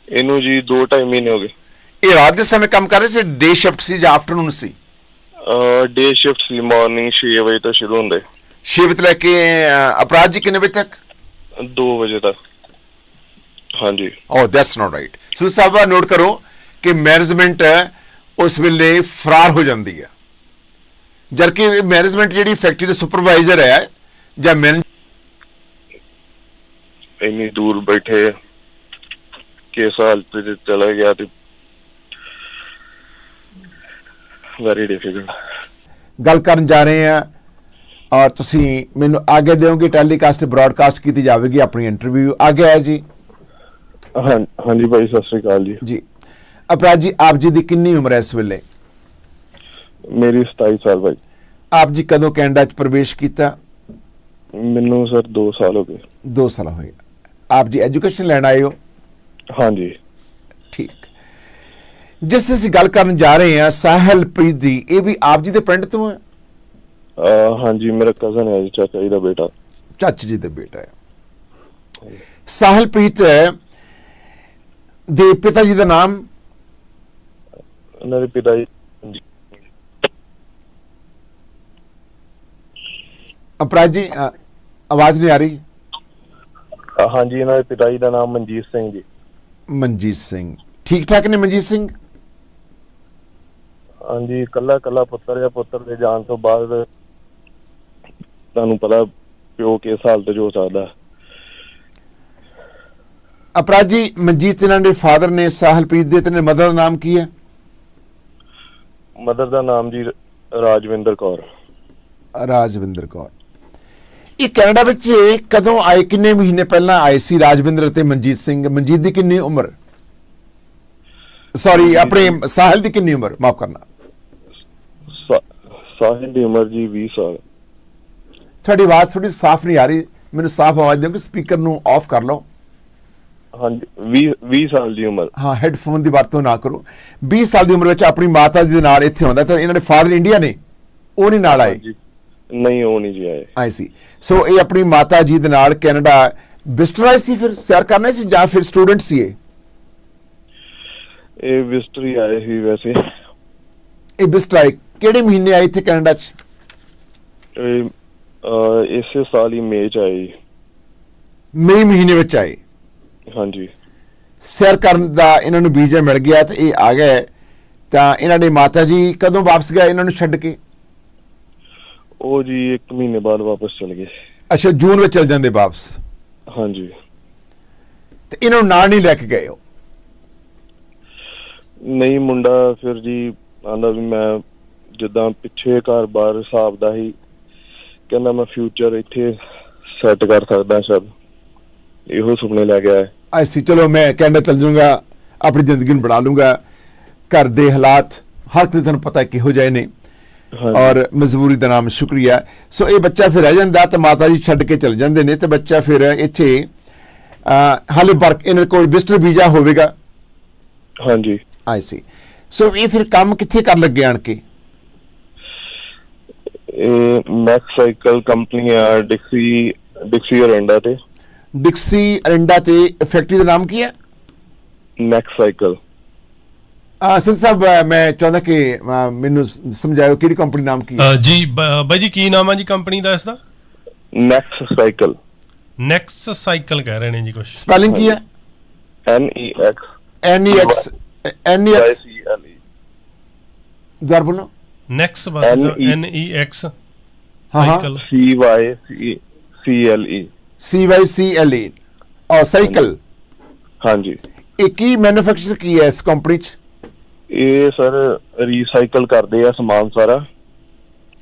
ਇਹਨੂੰ ਜੀ 2-2.5 ਮਹੀਨੇ ਹੋ ਗਏ। ਇਹ ਰਾਤ ਦੇ ਸਮੇਂ ਕੰਮ ਕਰ ਰਹੇ ਸੀ, ਡੇ ਸ਼ਿਫਟ ਸੀ ਜਾਂ ਆਫਟਰਨੂਨ ਸੀ? ਡੇ ਸ਼ਿਫਟ ਸੀ, ਮਾਰਨਿੰਗ 6 ਵਜੇ ਤੋਂ ਸ਼ੁਰੂ ਹੁੰਦੇ। 6 ਵਜੇ ਤੋਂ ਲੈ ਕੇ ਅਪਰਾਧ ਜੀ ਕਿੰਨੇ ਵਜੇ ਤੱਕ? 2 ਵਜੇ ਤੱਕ। ਹਾਂਜੀ। Oh that's not right. So Sahiba note ਕਰੋ ਕਿ ਮੈਨੇਜਮੈਂਟ ਉਸ ਵੇਲੇ ਫਰਾਰ ਹੋ ਜਾਂਦੀ ਹੈ, ਜਦਕਿ ਮੈਨੇਜਮੈਂਟ ਜਿਹੜੀ ਫੈਕਟਰੀ ਦੇ ਸੁਪਰਵਾਈਜ਼ਰ ਹੈ ਜਾਂ ਇੰਨੀ ਦੂਰ ਬੈਠੇ ਕਿਸ ਹਾਲਤ ਚ ਚਲਾ ਗਿਆ ਤੇ ਵੈਰੀ ਡਿਫਿਕਲਟ। ਗੱਲ ਕਰਨ ਜਾ ਰਹੇ ਹਾਂ ਔਰ ਤੁਸੀਂ ਮੈਨੂੰ ਆਗੇ ਦਿਓਗੇ, ਟੈਲੀਕਾਸਟ ਬ੍ਰੌਡਕਾਸਟ ਕੀਤੀ ਜਾਵੇਗੀ ਆਪਣੀ ਇੰਟਰਵਿਊ। ਆਗੇ ਹੈ ਜੀ। ਹਾਂਜੀ ਭਾਈ, ਸਤਿ ਸ੍ਰੀ ਅਕਾਲ ਜੀ। ਜੀ ਅਪਰਾਧ ਜੀ, ਆਪ ਜੀ ਦੀ ਕਿੰਨੀ ਉਮਰ ਹੈ ਇਸ ਵੇਲੇ? ਮੇਰੀ 27 ਸਾਲ ਭਾਈ। ਆਪ ਜੀ ਕਦੋਂ ਕੈਨੇਡਾ ਚ ਪ੍ਰਵੇਸ਼ ਕੀਤਾ? ਮੈਨੂੰ ਸਰ 2 ਸਾਲ ਹੋ ਗਏ। 2 ਸਾਲ ਹੋਏ। ਆਪ ਜੀ ਐਜੂਕੇਸ਼ਨ ਲੈਣ ਆਏ ਹੋ? ਹਾਂਜੀ। ਠੀਕ। ਜਿਸ ਅਸੀਂ ਗੱਲ ਕਰਨ ਜਾ ਰਹੇ ਹਾਂ ਸਾਹਿਲਪ੍ਰੀਤ ਦੀ, ਇਹ ਵੀ ਆਪ ਜੀ ਦੇ ਪਿੰਡ ਤੋਂ ਹੈ? ਹਾਂਜੀ, ਮੇਰਾ ਕਜ਼ਨ ਹੈ ਜੀ, ਚਾਚਾ ਜੀ ਦਾ ਬੇਟਾ। ਚਾਚਾ ਜੀ ਦਾ ਬੇਟਾ ਹੈ। ਸਾਹਿਲਪ੍ਰੀਤ ਦੇ ਪਿਤਾ ਜੀ ਦਾ ਨਾਮ? ਉਹਨਾਂ ਦੇ ਪਿਤਾ ਜੀ ਅਪਰਾਧ ਜੀ ਆਵਾਜ਼ ਨਹੀਂ ਆ ਰਹੀ। ਹਾਂਜੀ, ਇਹਨਾਂ ਦੇ ਪਿਤਾ ਜੀ ਦਾ ਨਾਮ ਮਨਜੀਤ ਸਿੰਘ ਜੀ। ਮਨਜੀਤ ਸਿੰਘ ਠੀਕ ਠਾਕ ਨੇ? ਮਨਜੀਤ ਸਿੰਘ ਹਾਂਜੀ, ਕੱਲਾ ਪੁੱਤਰ ਜਾਂ ਪੁੱਤਰ ਦੇ ਜਾਣ ਤੋਂ ਬਾਅਦ ਤੁਹਾਨੂੰ ਪਤਾ ਪਿਓ ਕਿਸ ਹਾਲਤ ਚ ਹੋ ਸਕਦਾ। ਅਪਰਾਧ ਜੀ, ਮਨਜੀਤ ਇਹਨਾਂ ਦੇ ਫਾਦਰ ਨੇ ਸਾਹਿਲਪ੍ਰੀਤ ਦੇ, ਤੇ ਮਦਰ ਦਾ ਨਾਮ ਕੀ ਹੈ? ਮਦਰ ਦਾ ਨਾਮ ਜੀ ਰਾਜਵਿੰਦਰ ਕੌਰ। ਰਾਜਵਿੰਦਰ ਕੌਰ। ਇਹ ਕੈਨੇਡਾ ਵਿੱਚ ਕਦੋਂ ਆਏ? ਕਿੰਨੇ ਮਹੀਨੇ ਪਹਿਲਾਂ ਆਏ ਸੀ ਰਾਜਵਿੰਦਰ ਤੇ ਮਨਜੀਤ ਸਿੰਘ? ਮਨਜੀਤ ਦੀ ਕਿੰਨੀ ਉਮਰ? ਸੌਰੀ, ਆਪਣੇ ਸਾਹਿਲ ਦੀ ਕਿੰਨੀ ਉਮਰ? ਮਾਫ ਕਰਨਾ। ਸਾਹਿਲ ਦੀ ਉਮਰ ਜੀ 20 ਸਾਲ। ਤੁਹਾਡੀ ਆਵਾਜ਼ ਥੋੜੀ ਸਾਫ਼ ਨਹੀਂ ਆ ਰਹੀ, ਮੈਨੂੰ ਸਾਫ਼ ਆਵਾਜ਼ ਦਿਓ ਕਿ ਸਪੀਕਰ ਨੂੰ ਆਫ ਕਰ ਲਓ। ਹਾਂਜੀ, 20 ਸਾਲ ਦੀ ਉਮਰ। ਹਾਂ, ਹੈਡਫੋਨ ਦੀ ਵਰਤੋਂ ਨਾ ਕਰੋ। 20 ਸਾਲ ਦੀ ਉਮਰ ਵਿੱਚ ਆਪਣੀ ਮਾਤਾ ਜੀ ਦੇ ਨਾਲ ਇੱਥੇ ਆਉਂਦਾ, ਤਾਂ ਇਹਨਾਂ ਦੇ ਫਾਦਰ ਇੰਡੀਆ ਨੇ, ਉਹ ਨਹੀਂ ਨਾਲ ਆਏ? ਨਹੀਂ, ਉਹ ਨਹੀਂ ਜੀ ਆਏ। ਆਈ ਸੀ। ਸੋ ਇਹ ਆਪਣੀ ਮਾਤਾ ਜੀ ਦੇ ਨਾਲ ਕੈਨੇਡਾ ਵਿਜ਼ਟਰ ਆਏ ਸੀ, ਫਿਰ ਸੈਰ ਕਰਨਾ ਸੀ ਜਾਂ ਫਿਰ ਸਟੂਡੈਂਟ ਸੀ? ਇਹ ਵਿਜ਼ਟਰ ਹੀ ਆਏ ਸੀ ਵੈਸੇ। ਇਹ ਵਿਜ਼ਟਰ ਆਏ ਕਿਹੜੇ ਮਹੀਨੇ ਆਏ ਇੱਥੇ ਕੈਨੇਡਾ ਚ? ਇਸੇ ਸਾਲ ਹੀ ਮਈ ਚ ਆਏ। ਮਈ ਮਹੀਨੇ ਵਿੱਚ ਆਏ। ਹਾਂਜੀ। ਸੈਰ ਕਰਨ ਦਾ ਇਹਨਾਂ ਨੂੰ ਵੀਜ਼ਾ ਮਿਲ ਗਿਆ ਤੇ ਇਹ ਆ ਗਏ। ਤਾਂ ਇਹਨਾਂ ਦੇ ਮਾਤਾ ਜੀ ਕਦੋਂ ਵਾਪਸ ਗਏ ਇਹਨਾਂ ਨੂੰ ਛੱਡ ਕੇ? ਉਹ ਜੀ 1 ਮਹੀਨੇ ਬਾਅਦ ਵਾਪਸ ਚਲੇ ਗਏ। ਅੱਛਾ, ਜੂਨ ਵਿੱਚ ਚਲ ਜਾਂਦੇ ਵਾਪਸ? ਹਾਂਜੀ। ਤੇ ਇਹਨਾਂ ਨੂੰ ਨਾਲ ਨਹੀਂ ਲੈ ਕੇ ਗਏ? ਨਹੀਂ, ਮੁੰਡਾ ਫਿਰ ਜੀ ਆਂਦਾ ਵੀ ਮੈਂ ਜਿੱਦਾਂ ਪਿੱਛੇ ਘਰ-ਬਾਰ ਹਿਸਾਬ ਦਾ ਹੀ, ਕਹਿੰਦਾ ਮੈਂ ਫਿਊਚਰ ਇੱਥੇ ਸੈੱਟ ਕਰ ਸਕਦਾ, ਸ਼ਾਇਦ ਇਹੋ ਸੁਪਨੇ ਲੈ ਕੇ ਆਇਆ। ਐਸੀ ਚਲੋ ਮੈਂ ਕੈਨੇਡਾ ਚਲ ਜਾਊਂਗਾ, ਆਪਣੀ ਜ਼ਿੰਦਗੀ ਨੂੰ ਬਣਾ ਲੂੰਗਾ। ਘਰ ਦੇ ਹਾਲਾਤ ਹਰ ਕਿਸੇ ਤੁਹਾਨੂੰ ਪਤਾ ਕਿਹੋ ਜਿਹੇ ਨੇ, ਔਰ ਮਜਬੂਰੀ ਦਾ ਨਾਮ ਸ਼ੁਕਰੀਆ। ਸੋ ਇਹ ਬੱਚਾ ਫਿਰ ਰਹਿ ਜਾਂਦਾ ਤੇ ਮਾਤਾ ਜੀ ਛੱਡ ਕੇ ਚਲੇ ਜਾਂਦੇ ਨੇ, ਤੇ ਬੱਚਾ ਫਿਰ ਇੱਥੇ ਹਾਲੇ ਵਰਕ ਇਹਨਾਂ ਕੋਲ ਵਿਜ਼ਟਰ ਵੀਜ਼ਾ ਹੋਵੇਗਾ। ਹਾਂਜੀ। ਆਈ ਸੀ। ਸੋ ਇਹ ਫਿਰ ਕੰਮ ਕਿੱਥੇ ਕਰਨ ਲੱਗੇ ਆਣ ਕੇ? ਇਹ ਮੈਕਸ ਸਾਈਕਲ ਕੰਪਨੀ ਆ, ਡਿਕਸੀ ਅਰੰਡਾ ਤੇ। ਡਿਕਸੀ ਅਰੰਡਾ ਤੇ ਫੈਕਟਰੀ ਦਾ ਨਾਮ ਕੀ ਹੈ? Max cycle. ਸਿੰਘ ਸਾਹਿਬ, ਮੈਂ ਚਾਹੁੰਦਾ ਕਿ ਮੈਨੂੰ ਸਮਝਾਇਓ ਕਿਹੜੀ ਕੰਪਨੀ ਨਾਮ ਕੀ ਹੈ? ਜੀ ਬਾਈ ਜੀ, ਕੀ ਨਾਮ ਹੈ ਜੀ ਕੰਪਨੀ ਦਾ ਇਸਦਾ? Next cycle. ਨੈਕਸ ਸਾਈਕਲ ਕਹਿ ਰਹੇ ਨੇ ਜੀ। ਕੁਛ ਸਪੈਲਿੰਗ ਕੀ ਹੈ? NEX ਦੁਬਾਰਾ ਬੋਲੋ। ਨੈਕਸ ਬਸ NEX ਸਾਈਕਲ। CYCLE। ਔਰ ਸਾਈਕਲ। ਹਾਂਜੀ। ਇਹ ਕੀ ਮੈਨੂਫੈਕਚਰ ਕੀ ਹੈ ਇਸ ਕੰਪਨੀ ਚ? ਇਹ ਸਰ ਰੀਸਾਈਕਲ ਕਰਦੇ ਆ ਸਮਾਨ ਸਾਰਾ,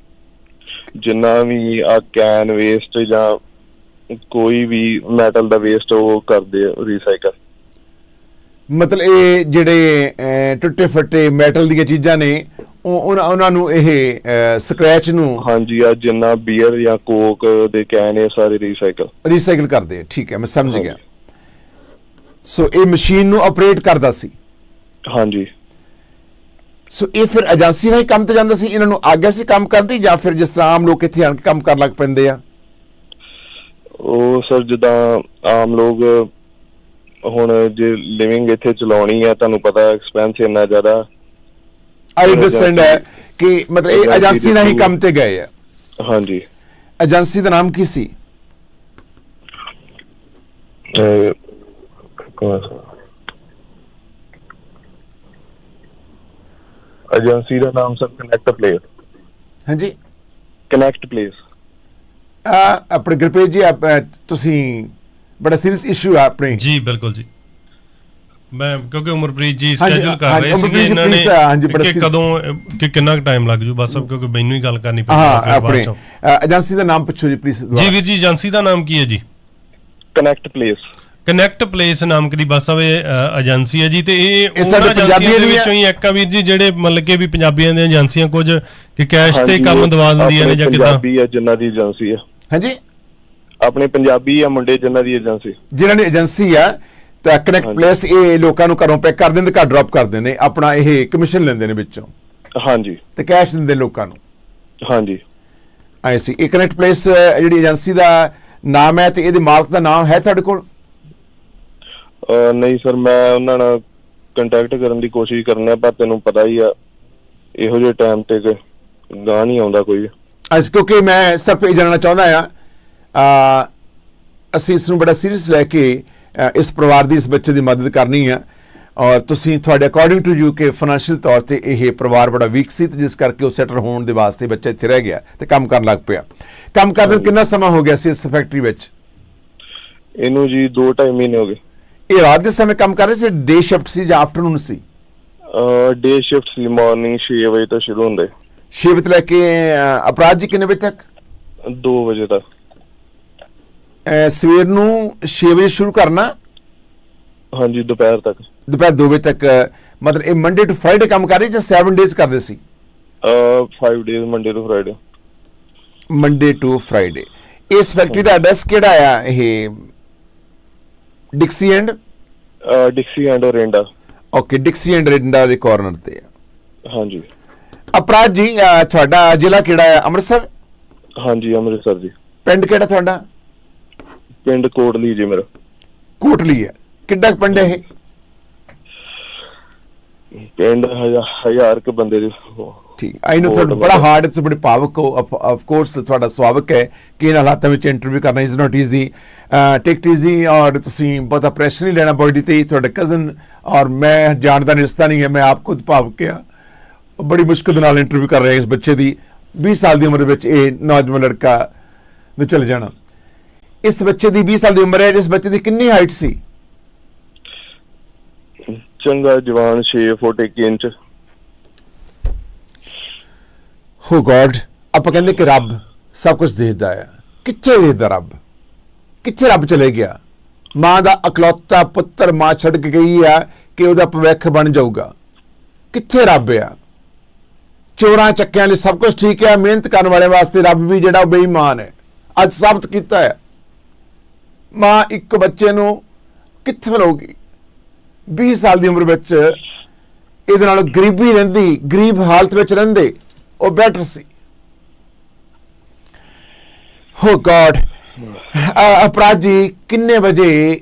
ਜਿੰਨਾ ਵੀ ਆ ਕੈਨ ਵੇਸਟ ਜਾਂ ਕੋਈ ਵੀ ਮੈਟਲ ਦਾ ਵੇਸਟ ਉਹ ਕਰਦੇ ਆ ਰੀਸਾਈਕਲ। ਮਤਲਬ ਇਹ ਜਿਹੜੇ ਟੁੱਟੇ ਫੱਟੇ ਮੈਟਲ ਦੀਆਂ ਚੀਜ਼ਾਂ ਨੇ ਉਹਨਾਂ ਨੂੰ ਇਹ ਸਕ੍ਰੈਚ ਨੂੰ, ਹਾਂਜੀ, ਆ ਜਿੰਨਾ ਬੀਅਰ ਜਾਂ ਕੋਕ ਦੇ ਕੈਨ ਇਹ ਸਾਰੇ ਰੀਸਾਈਕਲ ਕਰਦੇ ਆ। ਠੀਕ ਹੈ, ਮੈਂ ਸਮਝ ਗਿਆ। ਸੋ ਇਹ ਮਸ਼ੀਨ ਨੂੰ ਆਪਰੇਟ ਕਰਦਾ ਸੀ? ਹਾਂਜੀ। ਸੋ ਇਹ ਫਿਰ ਏਜੰਸੀ ਨਾਲ ਹੀ ਕੰਮ ਤੇ ਜਾਂਦਾ ਸੀ? ਇਹਨਾਂ ਨੂੰ ਆਗਿਆ ਸੀ ਕੰਮ ਕਰਨ ਦੀ, ਜਾਂ ਫਿਰ ਜਿਸ ਤਰ੍ਹਾਂ ਆਮ ਲੋਕ ਇੱਥੇ ਆਣ ਕੇ ਕੰਮ ਕਰਨ ਲੱਗ ਪੈਂਦੇ ਆ? ਉਹ ਸਰ ਜਿੱਦਾਂ ਆਮ ਲੋਕ ਹੁਣ ਜੇ ਲਿਵਿੰਗ ਇੱਥੇ ਚਲਾਉਣੀ ਆ, ਤੁਹਾਨੂੰ ਪਤਾ ਐਕਸਪੈਂਸ ਇੰਨਾ ਜ਼ਿਆਦਾ। ਆਈ ਅੰਡਰਸਟੈਂਡ ਹੈ ਕਿ ਮਤਲਬ ਇਹ ਏਜੰਸੀ ਨਾਲ ਹੀ ਕੰਮ ਤੇ ਗਏ ਆ। ਹਾਂਜੀ। ਏਜੰਸੀ ਦਾ ਨਾਮ ਕੀ ਸੀ? ਏਜੰਸੀ ਦਾ ਨਾਮ ਸਰ ਕਨੈਕਟ ਪਲੇਸ। ਹਾਂਜੀ, ਕਨੈਕਟ ਪਲੇਸ। ਆਪਣੇ ਗੁਰਪ੍ਰੀਤ ਜੀ, ਤੁਸੀਂ ਬੜਾ ਸੀਰੀਅਸ ਇਸ਼ੂ ਆ ਆਪਣੇ। ਜੀ ਬਿਲਕੁਲ ਜੀ, ਮੈਂ ਕਿਉਂਕਿ ਉਮਰਪ੍ਰੀਤ ਜੀ ਹਾਂਜੀ, ਸਕੇਜੂਲ ਕਰ ਹਾਂਜੀ, ਰਹੇ ਸੀਗੇ ਉਮਰਪ੍ਰੀਤ ਇਹਨਾਂ ਨੇ please, ਹਾਂਜੀ, ਬੜਾ ਕਿ serious- ਕਦੋਂ ਕਿ ਕਿੰਨਾ ਟਾਈਮ ਲੱਗ ਜੂ, ਬਸ ਕਿਉਂਕਿ ਮੈਨੂੰ ਹੀ ਗੱਲ ਕਰਨੀ ਹਾਂ ਪੈਂਦੀ ਹੈ ਆਪਣੇ ਬਾਅਦ ਚੋਂ। ਏਜੰਸੀ ਦਾ ਨਾਮ ਪੁੱਛੋ ਜੀ ਪਲੀਜ਼। ਜੀ ਵੀਰ ਜੀ, ਏਜੰਸੀ ਦਾ ਨਾਮ ਕੀ ਹੈ ਜੀ? Connect place. ਕਨੈਕਟ ਪਲੇਸ ਨਾਮ ਦੀ ਬੱਸ ਆਵੇ ਏਜੰਸੀ ਹੈ ਜੀ, ਤੇ ਇਹ ਸਾਡੇ ਉਹਨਾਂ ਏਜੰਸੀਆਂ ਪੰਜਾਬੀਆਂ ਦੇ ਦੀ ਵਿੱਚੋਂ ਹੀ ਇੱਕ ਆ ਵੀਰ ਜੀ, ਜਿਹੜੇ ਮਤਲਬ ਕਿ ਵੀ ਪੰਜਾਬੀਆਂ ਦੀਆਂ ਏਜੰਸੀਆਂ ਕੁਝ ਕਿ ਕੈਸ਼ ਤੇ ਹਾਂਜੀ, ਕੰਮ ਦਵਾ ਦਿੰਦੀਆਂ ਨੇ ਜਾਂ ਕਿਦਾਂ? ਪੰਜਾਬੀ ਆ ਜਿਨ੍ਹਾਂ ਦੀ ਏਜੰਸੀ ਆ। ਹਾਂਜੀ, ਆਪਣੇ ਪੰਜਾਬੀ ਆ ਮੁੰਡੇ ਜਿਨ੍ਹਾਂ ਦੀ ਏਜੰਸੀ। ਜਿਹਨਾਂ ਦੀ ਏਜੰਸੀ ਆ ਤਾਂ ਕਨੈਕਟ ਹਾਂਜੀ। ਪਲੇਸ ਇਹ ਲੋਕਾਂ ਨੂੰ ਘਰੋਂ ਪੈਕ ਕਰ ਦਿੰਦੇ, ਘਰ ਡ੍ਰੌਪ ਕਰ ਦਿੰਦੇ ਨੇ, ਆਪਣਾ ਇਹ ਕਮਿਸ਼ਨ ਲੈਂਦੇ ਨੇ ਵਿੱਚੋਂ ਹਾਂਜੀ ਤੇ ਕੈਸ਼ ਦਿੰਦੇ ਲੋਕਾਂ ਨੂੰ। ਹਾਂਜੀ। ਐ ਸੀ ਇਹ ਕਨੈਕਟ ਪਲੇਸ ਜਿਹੜੀ ਏਜੰਸੀ ਦਾ ਨਾਮ ਹੈ, ਤੇ ਇਹਦੇ ਮਾਲਕ ਦਾ ਨਾਮ ਹੈ ਤੁਹਾਡੇ ਕੋਲ? ਨਹੀਂ ਸਰ, ਮੈਂ ਉਹਨਾਂ ਨਾਲ ਕੰਟੈਕਟ ਕਰਨ ਦੀ ਕੋਸ਼ਿਸ਼ ਕਰਨਾ, ਪਰ ਤੈਨੂੰ ਪਤਾ ਹੀ ਆ ਇਹੋ ਜਿਹੇ ਟਾਈਮ ਤੇ ਗਾਹ ਨਹੀਂ ਆਉਂਦਾ ਕੋਈ। ਕਿਉਂਕਿ ਮੈਂ ਸਿਰਫ ਇਹ ਜਾਣਨਾ ਚਾਹੁੰਦਾ ਆ, ਅਸੀਂ ਇਸ ਨੂੰ ਬੜਾ ਸੀਰੀਅਸ ਲੈ ਕੇ ਇਸ ਪਰਿਵਾਰ ਦੀ, ਇਸ ਬੱਚੇ ਦੀ ਮਦਦ ਕਰਨੀ ਆ, ਔਰ ਤੁਸੀਂ ਤੁਹਾਡੇ ਅਕੋਰਡਿੰਗ ਟੂ ਯੂ ਕਿ ਫਾਈਨੈਂਸ਼ੀਅਲ ਤੌਰ ਤੇ ਇਹ ਪਰਿਵਾਰ ਬੜਾ ਵੀਕ ਸੀ, ਤੇ ਜਿਸ ਕਰਕੇ ਉਹ ਸੈਟਲ ਹੋਣ ਦੇ ਵਾਸਤੇ ਬੱਚਾ ਇੱਥੇ ਰਹਿ ਗਿਆ ਤੇ ਕੰਮ ਕਰਨ ਲੱਗ ਪਿਆ। ਕੰਮ ਕਰਦੇ ਨੂੰ ਕਿੰਨਾ ਸਮਾਂ ਹੋ ਗਿਆ ਸੀ ਇਸ ਫੈਕਟਰੀ ਵਿੱਚ? ਇਹਨੂੰ ਜੀ 2-2.5 ਮਹੀਨੇ ਹੋ ਗਏ। ਇਹ ਰਾਤ ਦੇ ਸਮੇਂ ਕੰਮ ਕਰ ਰਹੇ ਸੀ? ਡੇ ਸ਼ਿਫਟ ਸੀ ਜਾਂ ਆਫਟਰਨੂਨ ਸੀ? ਡੇ ਸ਼ਿਫਟ ਸੀ, ਮਾਰਨਿੰਗ 6 ਵਜੇ ਤੋਂ ਸ਼ੁਰੂ ਹੁੰਦੇ। 6 ਵਜੇ ਤੋਂ ਲੈ ਕੇ ਅਪਰਾਧ ਜੀ ਕਿੰਨੇ ਵਜੇ ਤੱਕ? 2 ਵਜੇ ਤੱਕ। ਸਵੇਰ ਨੂੰ 6 ਵਜੇ ਸ਼ੁਰੂ ਕਰਨਾ? ਹਾਂਜੀ, ਦੁਪਹਿਰ ਤੱਕ। ਦੁਪਹਿਰ 2 ਵਜੇ ਤੱਕ। ਮਤਲਬ ਇਹ ਮੰਡੇ ਟੂ ਫਰਾਈਡੇ ਕੰਮ ਕਰ ਰਹੇ ਜਾਂ 7 ਡੇਜ਼ ਕਰਦੇ ਸੀ? 5 ਡੇਜ਼, ਮੰਡੇ ਤੋਂ ਫਰਾਈਡੇ। Monday to Friday. ਇਸ ਫੈਕਟਰੀ ਦਾ ਐਡਰੈਸ ਕਿਹੜਾ ਆ? ਇਹ ਡਿਕਸੀ ਐਂਡ ਡਿਕਸੀ ਐਂਡ ਔਰੇਂਡਾ। ਓਕੇ, ਡਿਕਸੀ ਐਂਡ ਰਿੰਡਾ ਦੇ ਕਾਰਨਰ ਤੇ ਆ। ਹਾਂਜੀ। ਅਪਰਾਧ ਜੀ, ਤੁਹਾਡਾ ਜ਼ਿਲ੍ਹਾ ਕਿਹੜਾ ਹੈ? ਅੰਮ੍ਰਿਤਸਰ? ਹਾਂਜੀ, ਅੰਮ੍ਰਿਤਸਰ ਜੀ। ਪਿੰਡ ਕਿਹੜਾ ਤੁਹਾਡਾ? ਪਿੰਡ ਕੋਟਲੀ ਜੀ ਮੇਰਾ। ਕੋਟਲੀ ਹੈ। ਕਿੱਡਾ ਕੁ ਪਿੰਡ ਹੈ ਇਹ? ਪਿੰਡ 1000 ਕੁ ਬੰਦੇ ਦੇ। ਠੀਕ, ਆਈ ਨੋ ਤੁਹਾਡਾ ਬੜਾ ਹਾਰਡ ਹੈ, ਤੁਸੀਂ ਬੜੇ ਭਾਵਕ ਹੋ। ਆਫ ਕੋਰਸ ਤੁਹਾਡਾ ਸੁਭਾਵਕ ਹੈ ਕਿ ਇਹਨਾਂ ਹਾਲਾਤਾਂ ਵਿੱਚ ਇੰਟਰਵਿਊ ਕਰਨਾ is not easy. Take it easy, ਔਰ ਤੁਸੀਂ ਬਹੁਤਾ ਪ੍ਰੈਸ਼ਰ ਨਹੀਂ ਲੈਣਾ ਬੋਡੀ ਤੇ। ਤੁਹਾਡਾ ਕਜ਼ਨ ਔਰ ਮੈਂ ਜਾਣਦਾ ਰਿਸ਼ਤਾ ਨਹੀਂ ਹੈ, ਮੈਂ ਆਪ ਖੁਦ ਭਾਵਕ ਆ। ਬੜੀ ਮੁਸ਼ਕਿਲ ਨਾਲ ਇੰਟਰਵਿਊ ਕਰ ਰਹੇ ਇਸ ਬੱਚੇ ਦੀ। 20 ਸਾਲ ਦੀ ਉਮਰ ਵਿੱਚ ਇਹ ਨੌਜਵਾਨ ਲੜਕਾ ਨੇ ਚਲੇ ਜਾਣਾ। ਇਸ ਬੱਚੇ ਦੀ 20 ਸਾਲ ਦੀ ਉਮਰ ਹੈ। ਇਸ ਬੱਚੇ ਦੀ ਕਿੰਨੀ ਹਾਈਟ ਸੀ? ਚੰਗਾ ਜਵਾਨ, 6 ਫੁੱਟ 1 ਇੰਚ। ਹੋ ਗॉड, ਆਪਾਂ ਕਹਿੰਦੇ ਕਿ ਰੱਬ ਸਭ ਕੁਝ ਦੇਖਦਾ ਹੈ। ਕਿੱਥੇ ਦੇਖਦਾ ਰੱਬ? ਕਿੱਥੇ ਰੱਬ ਚਲੇ ਗਿਆ? ਮਾਂ ਦਾ ਇਕਲੌਤਾ ਪੁੱਤਰ ਮਾਂ ਛੱਡ ਕੇ ਗਈ ਆ ਕਿ ਉਹਦਾ ਭਵਿੱਖ ਬਣ ਜਾਊਗਾ। ਕਿੱਥੇ ਰੱਬ ਆ? ਚੋਰਾਂ ਚੱਕਿਆਂ ਲਈ ਸਭ ਕੁਝ ਠੀਕ ਹੈ, ਮਿਹਨਤ ਕਰਨ ਵਾਲੇ ਵਾਸਤੇ ਰੱਬ ਵੀ ਜਿਹੜਾ ਉਹ ਬੇਈਮਾਨ ਹੈ। ਅੱਜ ਸਾਬਤ ਕੀਤਾ ਹੈ। ਮਾਂ ਇੱਕ ਬੱਚੇ ਨੂੰ ਕਿੱਥੇ ਮਿਲੂਗੀ? 20 ਸਾਲ ਦੀ ਉਮਰ ਵਿੱਚ ਇਹਦੇ ਨਾਲ ਗਰੀਬੀ ਰਹਿੰਦੀ, ਗਰੀਬ ਹਾਲਤ ਵਿੱਚ ਰਹਿੰਦੇ, ਉਹ ਬੈਟਰ ਸੀ। ਹੋ ਗॉड, ਅਪਰਾਧ ਜੀ ਕਿੰਨੇ ਵਜੇ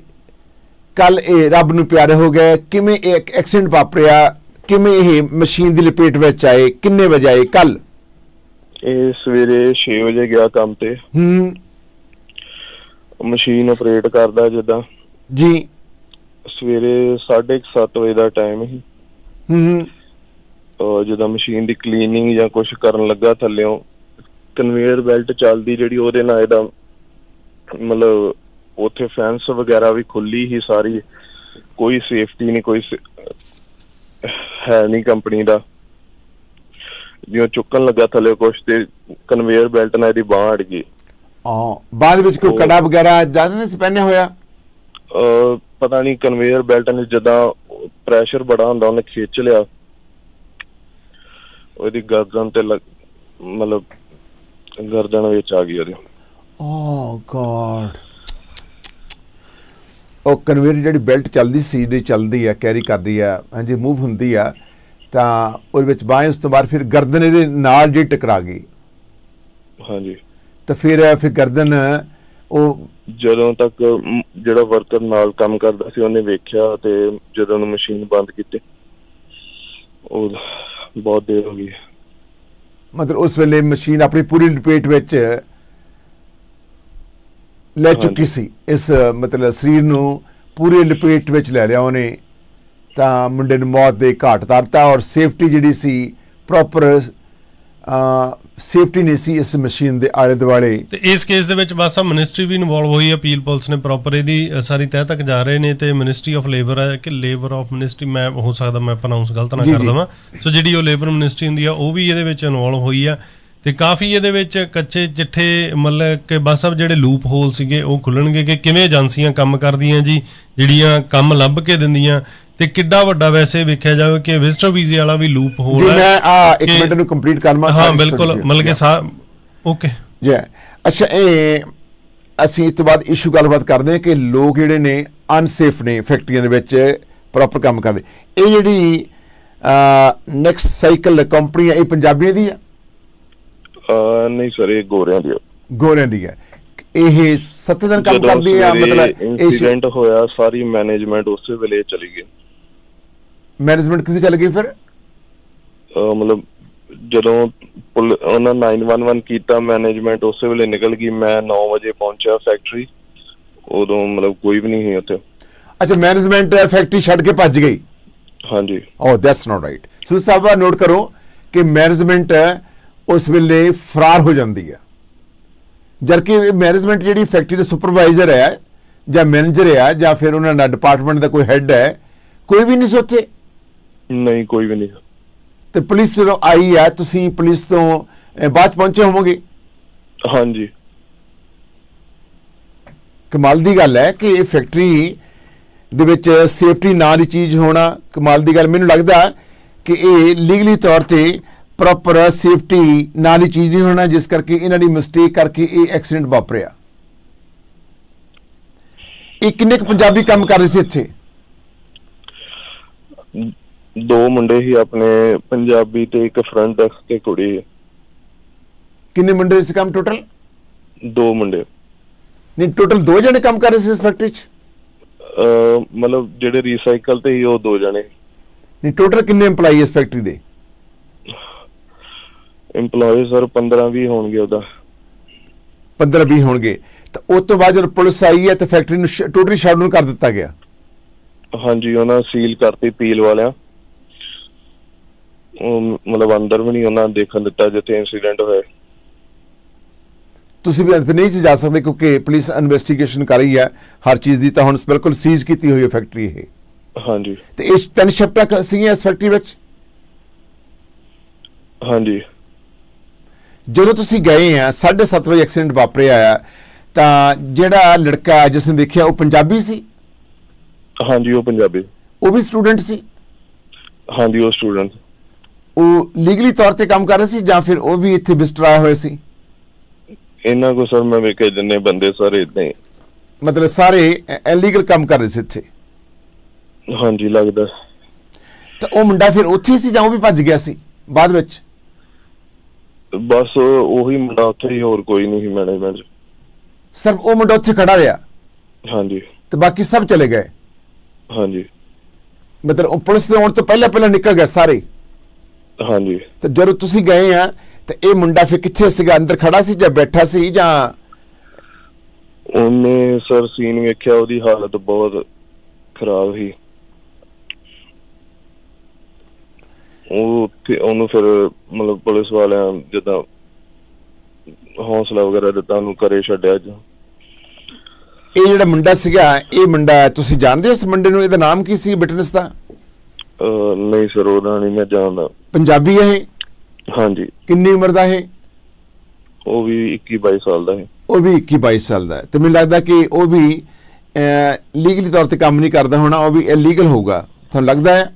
ਕੱਲ ਇਹ ਰੱਬ ਨੂੰ ਪਿਆਰੇ ਹੋ ਗਏ? ਕਿਵੇਂ ਇਹ ਐਕਸੀਡੈਂਟ ਵਾਪਰਿਆ? ਕਿਵੇਂ ਇਹ ਮਸ਼ੀਨ ਦੀ ਲਪੇਟ ਵਿੱਚ ਆਏ? ਕਿੰਨੇ ਵਜੇ ਆਏ ਕੱਲ? ਇਹ ਸਵੇਰੇ 6 ਵਜੇ ਗਿਆ ਕੰਮ ਤੇ। ਮਸ਼ੀਨ ਆਪਰੇਟ ਕਰਦਾ ਜਿੱਦਾਂ ਜੀ। ਸਵੇਰੇ 7:30 ਵਜੇ ਦਾ ਟਾਈਮ ਸੀ। ਜਦੋਂ ਮਸ਼ੀਨ ਦੀ ਕਲੀਨਿੰਗ ਜਾਂ ਕੁਝ ਕਰਨ ਲੱਗਾ, ਥੱਲਿਓਂ ਕਨਵੇਅਰ ਬੈਲਟ ਚੱਲਦੀ ਜਿਹੜੀ, ਉਹਦੇ ਨਾਲ ਇਹਦਾ ਮਤਲਬ ਉੱਥੇ ਫੈਂਸ ਵਗੈਰਾ ਵੀ ਖੁੱਲੀ ਹੀ ਸਾਰੀ, ਕੋਈ ਸੇਫਟੀ ਨਹੀਂ, ਕੋਈ ਹੈ ਨਹੀਂ ਕੰਪਨੀ ਦਾ। ਜਿਉਂ ਚੁੱਕਣ ਲੱਗਾ ਥੱਲੇ ਕੁਛ ਤੇ ਕਨਵੇਅਰ ਬੈਲਟ ਨਾਲ ਇਹਦੀ ਬਾਂਹ ਅੜ ਗਈ। ਬਾਅਦ ਵਿੱਚ ਕੋਈ ਕੜਾ ਵਗੈਰਾ ਜ਼ਿਆਦਾ ਨਹੀਂ ਸੀ ਪਹਿਨਿਆ ਹੋਇਆ? ਪਤਾ ਨਹੀਂ, ਕਨਵੇਅਰ ਬੈਲਟ ਨੇ ਜਿੱਦਾਂ ਪ੍ਰੈਸ਼ਰ ਬੜਾ ਹੁੰਦਾ ਉਹਨੇ ਖਿੱਚ ਲਿਆ, ਉਹਦੀ ਗਰਦਨ ਤੇ ਮਤਲਬ ਗਰਦਨ ਵਿੱਚ ਆ ਗਈ ਉਹਦੀ। ਓ ਗॉड, ਉਹ ਕਨਵੇਅਰ ਜਿਹੜੀ ਬੈਲਟ ਚੱਲਦੀ ਸੀ, ਜਿਹੜੀ ਚੱਲਦੀ ਆ, ਕੈਰੀ ਕਰਦੀ ਆ, ਹਾਂਜੀ, ਮੂਵ ਹੁੰਦੀ ਆ, ਤਾਂ ਉਹਦੇ ਵਿੱਚ ਬਾਂਹ, ਉਸ ਤੋਂ ਬਾਅਦ ਫਿਰ ਗਰਦਨ ਇਹਦੇ ਨਾਲ ਜਿਹੜੀ ਟਕਰਾ ਗਈ। ਹਾਂਜੀ। ਤਾਂ ਫਿਰ ਗਰਦਨ ਉਹ ਜਦੋਂ ਤੱਕ ਜਿਹੜਾ ਵਰਕਰ ਨਾਲ ਕੰਮ ਕਰਦਾ ਸੀ ਉਹਨੇ ਵੇਖਿਆ, ਤੇ ਜਦੋਂ ਉਹਨੇ ਮਸ਼ੀਨ ਬੰਦ ਕੀਤੀ ਉਹ ਬਹੁਤ ਦੇਰ ਹੋ ਗਈ। ਮਤਲਬ ਉਸ ਵੇਲੇ ਮਸ਼ੀਨ ਆਪਣੀ ਪੂਰੀ ਲਪੇਟ ਵਿੱਚ ਲੈ ਚੁੱਕੀ ਸੀ, ਇਸ ਮਤਲਬ ਸਰੀਰ ਨੂੰ ਪੂਰੀ ਲਪੇਟ ਵਿੱਚ ਲੈ ਲਿਆ ਉਹਨੇ, ਤਾਂ ਮੁੰਡੇ ਨੂੰ ਮੌਤ ਦੇ ਘਾਟ ਉਤਾਰਤਾ। ਔਰ ਸੇਫਟੀ ਜਿਹੜੀ ਸੀ ਪ੍ਰੋਪਰ ਸੇਫਟੀ ਨਹੀਂ ਸੀ ਇਸ ਮਸ਼ੀਨ ਦੇ ਆਲੇ ਦੁਆਲੇ। ਤੇ ਇਸ ਕੇਸ ਦੇ ਵਿੱਚ ਬਸ ਮਿਨਿਸਟਰੀ ਵੀ ਇਨਵੋਲਵ ਹੋਈ ਹੈ, ਅਪੀਲ ਪੁਲਿਸ ਨੇ ਪ੍ਰੋਪਰ ਇਹਦੀ ਸਾਰੀ ਤਹਿ ਤੱਕ ਜਾ ਰਹੇ ਨੇ, ਤੇ ਮਿਨਿਸਟਰੀ ਆਫ ਲੇਬਰ ਹੈ ਕਿ ਲੇਬਰ ਆਫ ਮਿਨਿਸਟਰੀ, ਮੈਂ ਹੋ ਸਕਦਾ ਮੈਂ ਪ੍ਰੋਨਾਂਸ ਗਲਤ ਨਾ ਕਰ ਦਵਾਂ, ਸੋ ਜਿਹੜੀ ਉਹ ਲੇਬਰ ਮਿਨਿਸਟਰੀ ਹੁੰਦੀ ਆ ਉਹ ਵੀ ਇਹਦੇ ਵਿੱਚ ਇਨਵੋਲਵ ਹੋਈ ਆ। ਤੇ ਕਾਫੀ ਇਹਦੇ ਵਿੱਚ ਕੱਚੇ ਚਿੱਠੇ ਮਤਲਬ ਕਿ ਬਸ ਜਿਹੜੇ ਲੂਪ ਹੋਲ ਸੀਗੇ ਉਹ ਖੁੱਲਣਗੇ ਕਿ ਕਿਵੇਂ ਏਜੰਸੀਆਂ ਕੰਮ ਕਰਦੀਆਂ ਜੀ, ਜਿਹੜੀਆਂ ਕੰਮ ਲੱਭ ਕੇ ਦਿੰਦੀਆਂ, ਤੇ ਕਿੱਡਾ ਵੱਡਾ ਵੈਸੇ ਵੇਖਿਆ ਜਾਵੇ ਕਿ ਵਿਜ਼ਟਰ ਵੀਜ਼ੇ ਵਾਲਾ ਵੀ ਲੂਪ ਹੋਲ ਹੈ। ਮੈਂ ਇੱਕ ਮਿੰਟ ਨੂੰ ਕੰਪਲੀਟ ਕਰਨਾ। ਹਾਂ ਬਿਲਕੁਲ, ਮਤਲਬ ਕਿ ਓਕੇ ਜੀ। ਅੱਛਾ, ਇਹ ਅਸੀਂ ਇਸ ਤੋਂ ਬਾਅਦ ਇਸ਼ੂ ਗੱਲਬਾਤ ਕਰਦੇ ਹਾਂ ਕਿ ਲੋਕ ਜਿਹੜੇ ਨੇ ਅਨਸੇਫ ਨੇ ਫੈਕਟਰੀਆਂ ਦੇ ਵਿੱਚ ਪ੍ਰੋਪਰ ਕੰਮ ਕਰਦੇ। ਇਹ ਜਿਹੜੀ ਨੈਕਸਟ ਸਾਈਕਲ ਕੰਪਨੀ ਹੈ ਇਹ ਪੰਜਾਬੀਆਂ ਦੀ ਆ? ਨਹੀਂ ਸਰ, ਇਹ ਗੋਰਿਆਂ ਦੀ। ਗੋਰਿਆਂ ਦੀ ਹੈ। ਇਹ 7 ਦਿਨ ਕੰਮ ਕਰਦੀ ਆ? ਮਤਲਬ ਇੰਸੀਡੈਂਟ ਹੋਇਆ ਸਾਰੀ ਮੈਨੇਜਮੈਂਟ ਉਸੇ ਵੇਲੇ ਚਲੀ ਗਈ। ਮੈਨੇਜਮੈਂਟ ਕਿੱਥੇ ਚਲ ਗਈ ਫਿਰ? ਮਤਲਬ ਜਦੋਂ ਉਹਨਾਂ 911 ਕੀਤਾ, ਮੈਨੇਜਮੈਂਟ ਉਸੇ ਵੇਲੇ ਨਿਕਲ ਗਈ। ਮੈਂ 9 ਵਜੇ ਪਹੁੰਚਿਆ ਫੈਕਟਰੀ, ਉਦੋਂ ਮਤਲਬ ਕੋਈ ਵੀ ਨਹੀਂ ਸੀ ਉੱਥੇ। ਅੱਛਾ, ਮੈਨੇਜਮੈਂਟ ਫੈਕਟਰੀ ਛੱਡ ਕੇ ਭੱਜ ਗਈ? ਹਾਂਜੀ। Oh that's not right. So Sahib note ਕਰੋ ਕਿ ਮੈਨੇਜਮੈਂਟ ਉਸ ਵੇਲੇ ਫਰਾਰ ਹੋ ਜਾਂਦੀ ਹੈ, ਜਦਕਿ ਮੈਨੇਜਮੈਂਟ ਜਿਹੜੀ ਫੈਕਟਰੀ ਦਾ ਸੁਪਰਵਾਈਜ਼ਰ ਹੈ ਜਾਂ ਮੈਨੇਜਰ ਹੈ ਜਾਂ ਫਿਰ ਉਹਨਾਂ ਦਾ ਡਿਪਾਰਟਮੈਂਟ ਦਾ ਕੋਈ ਹੈੱਡ ਹੈ, ਕੋਈ ਵੀ ਨਹੀਂ ਸੀ ਉੱਥੇ? ਨਹੀਂ, ਕੋਈ ਵੀ ਨਹੀਂ। ਤੇ ਪੁਲਿਸ ਜਦੋਂ ਆਈ ਹੈ, ਤੁਸੀਂ ਪੁਲਿਸ ਤੋਂ ਬਾਅਦ ਪਹੁੰਚੇ ਹੋਵੋਗੇ? ਹਾਂਜੀ। ਕਮਾਲ ਦੀ ਗੱਲ ਹੈ ਕਿ ਇਹ ਫੈਕਟਰੀ ਦੇ ਵਿੱਚ ਸੇਫਟੀ ਨਾਂ ਦੀ ਚੀਜ਼ ਹੋਣਾ ਕਮਾਲ ਦੀ ਗੱਲ। ਮੈਨੂੰ ਲੱਗਦਾ ਕਿ ਇਹ ਲੀਗਲੀ ਤੌਰ ਤੇ ਪ੍ਰੋਪਰ ਸੇਫਟੀ ਨਾਂ ਦੀ ਚੀਜ਼ ਨਹੀਂ ਹੋਣਾ, ਜਿਸ ਕਰਕੇ ਇਹਨਾਂ ਦੀ ਮਿਸਟੇਕ ਕਰਕੇ ਇਹ ਐਕਸੀਡੈਂਟ ਵਾਪਰਿਆ। ਇਹ ਕਿੰਨੇ ਕੁ ਪੰਜਾਬੀ ਕੰਮ ਕਰ ਰਹੇ ਸੀ ਇੱਥੇ? 2 ਮੁੰਡੇ ਹੀ ਆਪਣੇ ਪੰਜਾਬੀ, ਤੇ ਇੱਕ ਫਰੰਟ ਡੈਸਕ ਤੇ ਕੁੜੀ। ਕਿੰਨੇ ਮੁੰਡੇ ਸੀ ਕੰਮ ਟੋਟਲ? 2 ਮੁੰਡੇ। ਨਹੀਂ, ਟੋਟਲ 2 ਜਣੇ ਕੰਮ ਕਰ ਰਹੇ ਸੀ ਇਸ ਫੈਕਟਰੀ 'ਚ? ਮਤਲਬ ਜਿਹੜੇ ਰੀਸਾਈਕਲ ਤੇ ਹੀ ਉਹ 2 ਜਣੇ। ਨਹੀਂ, ਟੋਟਲ ਕਿੰਨੇ EMPLOYE ਇਸ ਫੈਕਟਰੀ ਦੇ? EMPLOYE ਸਰ 15-20 ਹੋਣਗੇ। ਉਹਦਾ 15-20 ਹੋਣਗੇ। ਤਾਂ ਉਸ ਤੋਂ ਬਾਅਦ ਜਦੋਂ ਪੁਲਿਸ ਆਈ ਹੈ ਤਾਂ ਫੈਕਟਰੀ ਨੂੰ ਟੋਟਲੀ ਸ਼ਟਡਾਊਨ ਕਰ ਦਿੱਤਾ ਗਿਆ? ਹਾਂਜੀ, ਉਹਨਾਂ ਸੀਲ ਕਰਤੀ ਪੀਲ ਵਾਲਿਆਂ। ਉਹ ਮਤਲਬ ਅੰਦਰ ਵੀ ਨਹੀਂ ਉਹਨਾਂ ਦੇਖਣ ਦਿੱਤਾ ਜਿੱਥੇ ਇੰਸੀਡੈਂਟ ਹੋਇਆ। ਤੁਸੀਂ ਵੀ ਨਹੀਂ ਜਾ ਸਕਦੇ ਕਿਉਂਕਿ ਪੁਲਿਸ ਇਨਵੈਸਟੀਗੇਸ਼ਨ ਕਰ ਰਹੀ ਹੈ ਹਰ ਚੀਜ਼ ਦੀ। ਤਾਂ ਹੁਣ ਬਿਲਕੁਲ ਸੀਜ਼ ਕੀਤੀ ਹੋਈ ਹੈ ਫੈਕਟਰੀ ਇਹ। ਹਾਂਜੀ। ਤੇ ਇਸ 3 ਸ਼ਿਫਟਾਂ ਸੀਗੀਆਂ ਇਸ ਫੈਕਟਰੀ ਵਿੱਚ? ਹਾਂਜੀ। ਜਦੋਂ ਤੁਸੀਂ ਗਏ ਆ 7:30 ਵਜੇ ਐਕਸੀਡੈਂਟ ਵਾਪਰਿਆ ਆ, ਤਾਂ ਜਿਹੜਾ ਲੜਕਾ ਜਿਸ ਨੇ ਦੇਖਿਆ ਉਹ ਪੰਜਾਬੀ ਸੀ? ਹਾਂਜੀ, ਉਹ ਪੰਜਾਬੀ। ਉਹ ਵੀ ਸਟੂਡੈਂਟ ਸੀ? ਹਾਂਜੀ, ਉਹ ਸਟੂਡੈਂਟ। ਉਹ ਲੀਗਲੀ ਤੌਰ ਤੇ ਕੰਮ ਕਰ ਰਹੇ ਸੀ ਜਾਂ ਫਿਰ ਉਹ ਵੀ ਇੱਥੇ ਵਿਜ਼ਟਰ ਆਏ ਹੋਏ ਸੀ? ਇਹਨਾਂ ਕੋ ਸਰ ਮੈਂ ਵੇਖੇ ਜਿੰਨੇ ਬੰਦੇ ਸਾਰੇ ਇਦਾਂ ਹੀ, ਮਤਲਬ ਸਾਰੇ ਇਲੀਗਲ ਕੰਮ ਕਰ ਰਹੇ ਸੀ ਇੱਥੇ? ਹਾਂਜੀ, ਲੱਗਦਾ। ਤਾਂ ਉਹ ਮੁੰਡਾ ਫਿਰ ਉੱਥੇ ਸੀ ਜਾਂ ਉਹ ਵੀ ਭੱਜ ਗਿਆ ਸੀ ਬਾਅਦ ਵਿੱਚ? ਬਸ ਉਹੀ ਮੁੰਡਾ ਉੱਥੇ ਹੀ, ਹੋਰ ਕੋਈ ਨਹੀਂ ਸੀ ਮੈਨੇਜਮੈਂਟ 'ਚ। ਸਿਰਫ ਉਹ ਮੁੰਡਾ ਉੱਥੇ ਖੜਾ ਰਿਹਾ? ਹਾਂਜੀ। ਤੇ ਬਾਕੀ ਸਭ ਚਲੇ ਗਏ? ਹਾਂਜੀ। ਮਤਲਬ ਉਹ ਪੁਲਿਸ ਦੇ ਆਉਣ ਤੋਂ ਪਹਿਲਾਂ ਨਿਕਲ ਗਏ ਸਾਰੇ? ਹਾਂਜੀ। ਤੇ ਜਦੋਂ ਤੁਸੀਂ ਗਏ ਆ ਤੇ ਇਹ ਮੁੰਡਾ ਫਿਰ ਕਿੱਥੇ ਸੀਗਾ? ਅੰਦਰ ਖੜਾ ਸੀ ਜਾਂ ਬੈਠਾ ਸੀ ਜਾਂ? ਉਹਨੇ ਸਰ ਸੀਨ ਵੇਖਿਆ, ਉਹਦੀ ਹਾਲਤ ਬਹੁਤ ਖਰਾਬ ਸੀ। ਉਹਨੂੰ ਫਿਰ ਮਤਲਬ ਪੁਲਿਸ ਵਾਲਿਆਂ ਜਿੱਦਾਂ ਹੌਸਲਾ ਵਗੈਰਾ ਦਿੱਤਾ, ਉਹਨੂੰ ਘਰੇ ਛੱਡਿਆ। ਇਹ ਜਿਹੜਾ ਮੁੰਡਾ ਸੀਗਾ, ਇਹ ਮੁੰਡਾ ਤੁਸੀਂ ਜਾਣਦੇ ਹੋ ਇਸ ਮੁੰਡੇ ਨੂੰ? ਇਹਦਾ ਨਾਮ ਕੀ ਸੀ ਵਿਟਨੈਸ ਦਾ? ਨਹੀਂ ਸਰ, ਉਹਦਾ ਨਹੀਂ ਮੈਂ ਜਾਣਦਾ। ਪੰਜਾਬੀ ਹੈ ਇਹ? ਹਾਂਜੀ। ਕਿੰਨੀ ਉਮਰ ਦਾ ਹੈ? ਉਹ ਵੀ 21-22 ਸਾਲ ਦਾ ਹੈ। ਉਹ ਵੀ 21-22 ਸਾਲ ਦਾ ਹੈ। ਤੇ ਮੈਨੂੰ ਲੱਗਦਾ ਕਿ ਉਹ ਵੀ ਲੀਗਲੀ ਤੌਰ ਤੇ ਕੰਮ ਨਹੀਂ ਕਰਦਾ ਹੋਣਾ, ਉਹ ਵੀ ਇਲੀਗਲ ਹੋਊਗਾ, ਤੁਹਾਨੂੰ ਲੱਗਦਾ ਹੈ?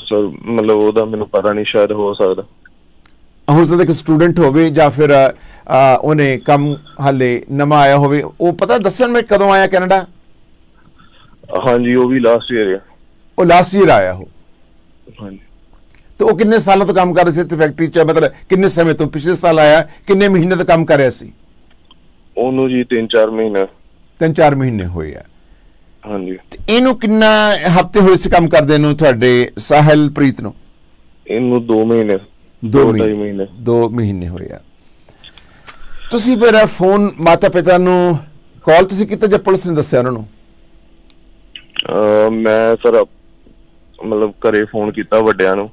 ਸਰ ਮਤਲਬ ਉਹਦਾ ਮੈਨੂੰ ਪਤਾ ਨਹੀਂ, ਸ਼ਾਇਦ ਹੋ ਸਕਦਾ ਕਿ ਸਟੂਡੈਂਟ ਹੋਵੇ ਜਾਂ ਫਿਰ ਉਹਨੇ ਕੰਮ ਹਾਲੇ ਨਵਾਂ ਆਇਆ ਹੋਵੇ। ਉਹ ਪਤਾ ਦੱਸਣ ਮੈਂ ਕਦੋਂ ਆਇਆ ਕੈਨੇਡਾ? ਹਾਂਜੀ, ਉਹ ਵੀ ਲਾਸਟ ਈਅਰ ਹੈ। ਉਹ ਲਾਸਟ ਈਅਰ ਆਇਆ ਹੋ? ਹਾਂਜੀ। ਤੇ ਉਹ ਕਿੰਨੇ ਸਾਲਾਂ ਤੋਂ ਕੰਮ ਕਰ ਰਿਹਾ ਸੀ ਇੱਥੇ ਫੈਕਟਰੀ 'ਚ? ਮਤਲਬ ਕਿੰਨੇ ਸਮੇਂ ਤੋਂ? ਪਿਛਲੇ ਸਾਲ ਆਇਆ, ਕਿੰਨੇ ਮਹੀਨੇ ਤੋਂ ਕੰਮ ਕਰ ਰਿਹਾ ਸੀ? ਉਹਨੂੰ ਜੀ 3-4 ਮਹੀਨੇ। 3-4 ਮਹੀਨੇ ਹੋਏ ਆ। ਹਾਂਜੀ। ਤੇ ਇਹਨੂੰ ਕਿੰਨਾ ਹਫ਼ਤੇ ਹੋਏ ਸੀ ਕੰਮ ਕਰਦੇ ਨੂੰ ਤੁਹਾਡੇ ਸਾਹਿਲਪ੍ਰੀਤ ਨੂੰ? ਇਹਨੂੰ 2 ਮਹੀਨੇ। 2 2.5 ਮਹੀਨੇ। 2 ਮਹੀਨੇ ਹੋਏ ਆ। ਤੁਸੀਂ ਫਿਰ ਫੋਨ ਮਾਤਾ ਪਿਤਾ ਨੂੰ ਕਾਲ ਤੁਸੀਂ ਕੀਤਾ ਜਾਂ ਪੁਲਿਸ ਨੇ ਦੱਸਿਆ ਉਹਨਾਂ ਨੂੰ? ਮੈਂ ਸਰ ਮਤਲਬ ਘਰੇ ਫੋਨ ਕੀਤਾ ਵੱਡਿਆਂ ਨੂੰ।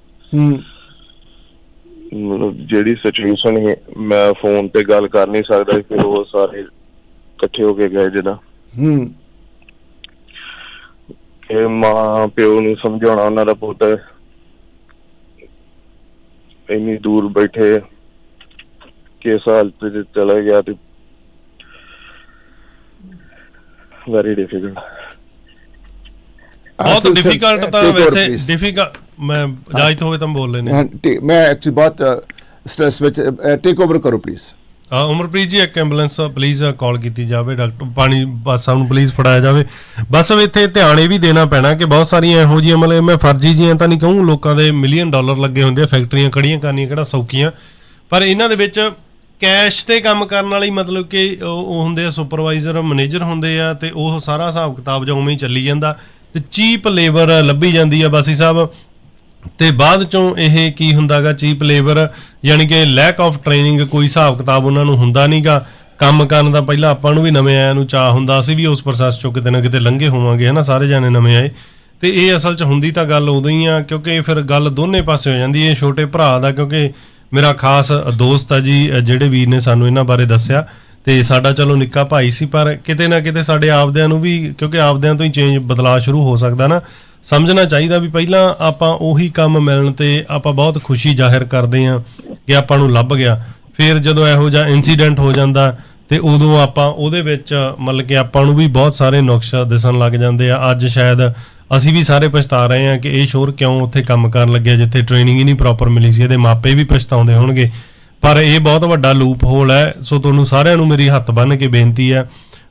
ਮਤਲਬ ਜਿਹੜੀ ਸਿਚੁਏਸ਼ਨ ਹੈ ਮੈਂ ਫੋਨ ਤੇ ਗੱਲ ਕਰ ਨਹੀਂ ਸਕਦਾ, ਫਿਰ ਉਹ ਸਾਰੇ ਇਕੱਠੇ ਹੋ ਕੇ ਗਏ ਜਿੱਦਾਂ ਕਿ ਮਾਂ ਪਿਓ ਨੂੰ ਸਮਝਾਉਣਾ ਉਹਨਾਂ ਦਾ ਪੁੱਤ ਇੰਨੀ ਦੂਰ ਬੈਠੇ ਕਿਸ ਹਾਲਤ ਚ ਚਲਾ ਗਿਆ ਤੇ ਵੈਰੀ ਡਿਫਿਕਲਟ। ਬਹੁਤ ਡਿਫਿਕਲਟ ਤਾਂ ਵੈਸੇ ਡਿਫਿਕਲਟ ਮੈਂ ਇਜਾਜ਼ਤ ਹੋਵੇ ਤਾਂ ਬੋਲ ਲੈਣੇ। ਮੈਂ ਐਕਚੁਅਲੀ ਬਹੁਤ ਸਟ੍ਰੈਸ ਵਿੱਚ ਟੇਕ ਓਵਰ ਕਰੋ ਪਲੀਜ਼। ਉਮਰਪ੍ਰੀਤ ਜੀ ਇੱਕ ਐਂਬੂਲੈਂਸ ਪਲੀਜ਼ ਕਾਲ ਕੀਤੀ ਜਾਵੇ, ਡਾਕਟਰ ਪਾਣੀ ਬੱਸ ਸਾਹਿਬ ਨੂੰ ਪਲੀਜ਼ ਫੜਾਇਆ ਜਾਵੇ। ਬਸ ਇੱਥੇ ਧਿਆਨ ਇਹ ਵੀ ਦੇਣਾ ਪੈਣਾ ਕਿ ਬਹੁਤ ਸਾਰੀਆਂ ਇਹੋ ਜਿਹੀਆਂ ਮਤਲਬ ਮੈਂ ਫਰਜ਼ੀ ਜਿਹੀਆਂ ਤਾਂ ਨਹੀਂ ਕਹੂੰ, ਲੋਕਾਂ ਦੇ $1 ਮਿਲੀਅਨ ਲੱਗੇ ਹੁੰਦੇ ਆ, ਫੈਕਟਰੀਆਂ ਖੜੀਆਂ ਕਰਨੀਆਂ ਕਿਹੜਾ ਸੌਖੀਆਂ, ਪਰ ਇਹਨਾਂ ਦੇ ਵਿੱਚ ਕੈਸ਼ ਤੇ ਕੰਮ ਕਰਨ ਵਾਲੀ ਮਤਲਬ ਕਿ ਉਹ ਹੁੰਦੇ ਆ ਸੁਪਰਵਾਈਜ਼ਰ ਮੈਨੇਜਰ ਹੁੰਦੇ ਆ ਤੇ ਉਹ ਸਾਰਾ ਹਿਸਾਬ ਕਿਤਾਬ ਜਾਂ ਉਵੇਂ ਹੀ ਚੱਲੀ ਜਾਂਦਾ ਤੇ ਚੀਪ ਲੇਬਰ ਲੱਭੀ ਜਾਂਦੀ ਆ ਬਾਸੀ ਸਾਹਿਬ। ਤੇ ਬਾਅਦ ਚੋਂ ਇਹ ਕੀ ਹੁੰਦਾਗਾ ਚੀਪ ਲੇਬਰ ਯਾਨੀ ਕਿ ਲੈਕ ਆਫ ਟ੍ਰੇਨਿੰਗ, ਕੋਈ ਹਿਸਾਬ ਕਿਤਾਬ ਉਹਨਾਂ ਨੂੰ ਹੁੰਦਾ ਨਹੀਂਗਾ ਕੰਮ ਕਰਨ ਦਾ। ਪਹਿਲਾਂ ਆਪਾਂ ਨੂੰ ਵੀ ਨਵੇਂ ਆਇਆਂ ਨੂੰ ਚਾਹ ਹੁੰਦਾ, ਅਸੀਂ ਵੀ ਉਸ ਪ੍ਰੋਸੈਸ ਚੋਂ ਕਿਤੇ ਨਾ ਕਿਤੇ ਲੰਘੇ ਹੋਵਾਂਗੇ, ਹੈ ਨਾ, ਸਾਰੇ ਜਾਣੇ ਨਵੇਂ ਆਏ। ਤੇ ਇਹ ਅਸਲ 'ਚ ਹੁੰਦੀ ਤਾਂ ਗੱਲ ਉਦੋਂ ਹੀ ਆ ਕਿਉਂਕਿ ਫਿਰ ਗੱਲ ਦੋਨੇ ਪਾਸੇ ਹੋ ਜਾਂਦੀ ਹੈ। ਛੋਟੇ ਭਰਾ ਦਾ ਕਿਉਂਕਿ ਮੇਰਾ ਖਾਸ ਦੋਸਤ ਆ ਜੀ ਜਿਹੜੇ ਵੀਰ ਨੇ ਸਾਨੂੰ ਇਹਨਾਂ ਬਾਰੇ ਦੱਸਿਆ, ਤੇ ਸਾਡਾ ਚਲੋ ਨਿੱਕਾ ਭਾਈ ਸੀ, ਪਰ ਕਿਤੇ ਨਾ ਕਿਤੇ ਸਾਡੇ ਆਪਦਿਆਂ ਨੂੰ ਵੀ ਕਿਉਂਕਿ ਆਪਦਿਆਂ ਤੋਂ ਹੀ ਚੇਂਜ ਬਦਲਾਅ ਸ਼ੁਰੂ ਹੋ ਸਕਦਾ ਨਾ, ਸਮਝਣਾ ਚਾਹੀਦਾ ਵੀ ਪਹਿਲਾਂ ਆਪਾਂ ਉਹੀ ਕੰਮ ਮਿਲਣ ਤੇ ਆਪਾਂ ਬਹੁਤ ਖੁਸ਼ੀ ਜ਼ਾਹਿਰ ਕਰਦੇ ਹਾਂ ਕਿ ਆਪਾਂ ਨੂੰ ਲੱਭ ਗਿਆ, ਫਿਰ ਜਦੋਂ ਇਹੋ ਜਿਹਾ ਇਨਸੀਡੈਂਟ ਹੋ ਜਾਂਦਾ ਤੇ ਉਦੋਂ ਆਪਾਂ ਉਹਦੇ ਵਿੱਚ ਮਤਲਬ ਕਿ ਆਪਾਂ ਨੂੰ ਵੀ ਬਹੁਤ ਸਾਰੇ ਨੁਕਸ ਦਿਸਣ ਲੱਗ ਜਾਂਦੇ ਆ। ਅੱਜ ਸ਼ਾਇਦ ਅਸੀਂ ਵੀ ਸਾਰੇ ਪਛਤਾ ਰਹੇ ਹਾਂ ਕਿ ਇਹ ਸ਼ੋਰ ਕਿਉਂ ਉੱਥੇ ਕੰਮ ਕਰਨ ਲੱਗਿਆ ਜਿੱਥੇ ਟ੍ਰੇਨਿੰਗ ਹੀ ਨਹੀਂ ਪ੍ਰੋਪਰ ਮਿਲੀ ਸੀ। ਇਹਦੇ ਮਾਪੇ ਵੀ ਪਛਤਾਉਂਦੇ ਹੋਣਗੇ, ਪਰ ਇਹ ਬਹੁਤ ਵੱਡਾ ਲੂਪ ਹੋਲ ਹੈ। ਸੋ ਤੁਹਾਨੂੰ ਸਾਰਿਆਂ ਨੂੰ ਮੇਰੀ ਹੱਥ ਬੰਨ੍ਹ ਕੇ ਬੇਨਤੀ ਹੈ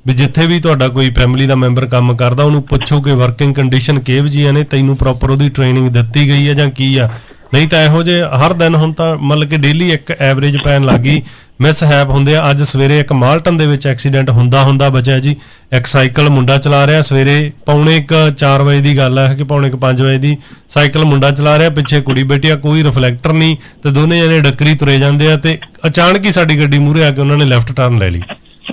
ਵੀ ਜਿੱਥੇ ਵੀ ਤੁਹਾਡਾ ਕੋਈ ਫੈਮਿਲੀ ਦਾ ਮੈਂਬਰ ਕੰਮ ਕਰਦਾ ਉਹਨੂੰ ਪੁੱਛੋ ਕਿ ਵਰਕਿੰਗ ਕੰਡੀਸ਼ਨ ਕਿਹੋ ਜਿਹੀਆਂ ਨੇ, ਤੈਨੂੰ ਪ੍ਰੋਪਰ ਉਹਦੀ ਟ੍ਰੇਨਿੰਗ ਦਿੱਤੀ ਗਈ ਹੈ ਜਾਂ ਕੀ ਆ। ਨਹੀਂ ਤਾਂ ਇਹੋ ਜਿਹੇ ਹਰ ਦਿਨ ਹੁਣ ਤਾਂ ਮਤਲਬ ਕਿ ਡੇਲੀ ਇੱਕ ਐਵਰੇਜ ਪੈਣ ਲੱਗ ਗਈ, ਮਿਸ ਹੈਪ ਹੁੰਦੇ ਆ। ਅੱਜ ਸਵੇਰੇ ਇੱਕ ਮਾਲਟਨ ਦੇ ਵਿੱਚ ਐਕਸੀਡੈਂਟ ਹੁੰਦਾ ਬਚਿਆ ਜੀ। ਇੱਕ ਸਾਈਕਲ ਮੁੰਡਾ ਚਲਾ ਰਿਹਾ ਸਵੇਰੇ 4:45 ਵਜੇ ਦੀ ਗੱਲ ਹੈ ਕਿ 4:45 ਵਜੇ ਦੀ ਸਾਈਕਲ ਮੁੰਡਾ ਚਲਾ ਰਿਹਾ, ਪਿੱਛੇ ਕੁੜੀ ਬੈਠੀ ਆ, ਕੋਈ ਰਿਫਲੈਕਟਰ ਨਹੀਂ ਤੇ ਦੋਨੇ ਜਣੇ ਡੱਕਰੀ ਤੁਰੇ ਜਾਂਦੇ ਆ ਤੇ ਅਚਾਨਕ ਹੀ ਸਾਡੀ ਗੱਡੀ ਮੂਹਰੇ ਆ ਕੇ ਉਹਨਾਂ ਨੇ ਲੈਫਟ ਟਰਨ ਲੈ ਲਈ।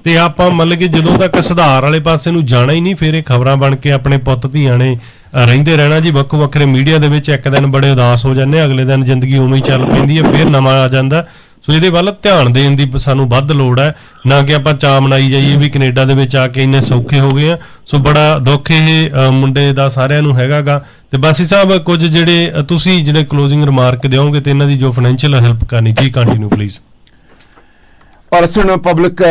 ਤੇ ਆਪਾਂ ਮਤਲਬ ਕਿ ਜਦੋਂ ਤੱਕ ਸੁਧਾਰ ਵਾਲੇ ਪਾਸੇ ਨੂੰ ਜਾਣਾ ਹੀ ਨਹੀਂ, ਫਿਰ ਇਹ ਖਬਰਾਂ ਬਣ ਕੇ ਆਪਣੇ ਪੁੱਤ ਧੀਆਂ ਨੇ ਰਹਿੰਦੇ ਰਹਿਣਾ ਜੀ ਵੱਖੋ ਵੱਖਰੇ ਮੀਡੀਆ ਦੇ ਵਿੱਚ। ਇੱਕ ਦਿਨ ਬੜੇ ਉਦਾਸ ਹੋ ਜਾਂਦੇ, ਅਗਲੇ ਦਿਨ ਜ਼ਿੰਦਗੀ ਉਵੇਂ ਹੀ ਚੱਲ ਪੈਂਦੀ ਹੈ, ਫਿਰ ਨਵਾਂ ਆ ਜਾਂਦਾ। ਸੋ ਇਹਦੇ ਵੱਲ ਧਿਆਨ ਦੇਣ ਦੀ ਸਾਨੂੰ ਵੱਧ ਲੋੜ ਹੈ, ਨਾ ਕਿ ਆਪਾਂ ਚਾਅ ਮਨਾਈ ਜਾਈਏ ਵੀ ਕੈਨੇਡਾ ਦੇ ਵਿੱਚ ਆ ਕੇ ਇੰਨੇ ਸੌਖੇ ਹੋ ਗਏ ਆ। ਸੋ ਬੜਾ ਦੁੱਖ ਇਹ ਮੁੰਡੇ ਦਾ ਸਾਰਿਆਂ ਨੂੰ ਹੈਗਾਗਾ। ਤੇ ਬਾਸੀ ਸਾਹਿਬ ਕੁਝ ਜਿਹੜੇ ਤੁਸੀਂ ਜਿਹੜੇ ਕਲੋਜ਼ਿੰਗ ਰਿਮਾਰਕ ਦਿਓਗੇ ਤੇ ਇਹਨਾਂ ਦੀ ਜੋ ਫਾਈਨੈਂਸ਼ੀਅਲ ਹੈਲਪ ਕਰਨੀ ਜੀ, ਕੰਟੀਨਿਊ ਪਲੀਜ਼। ਔਰ ਸੁਣੋ ਪਬਲਿਕ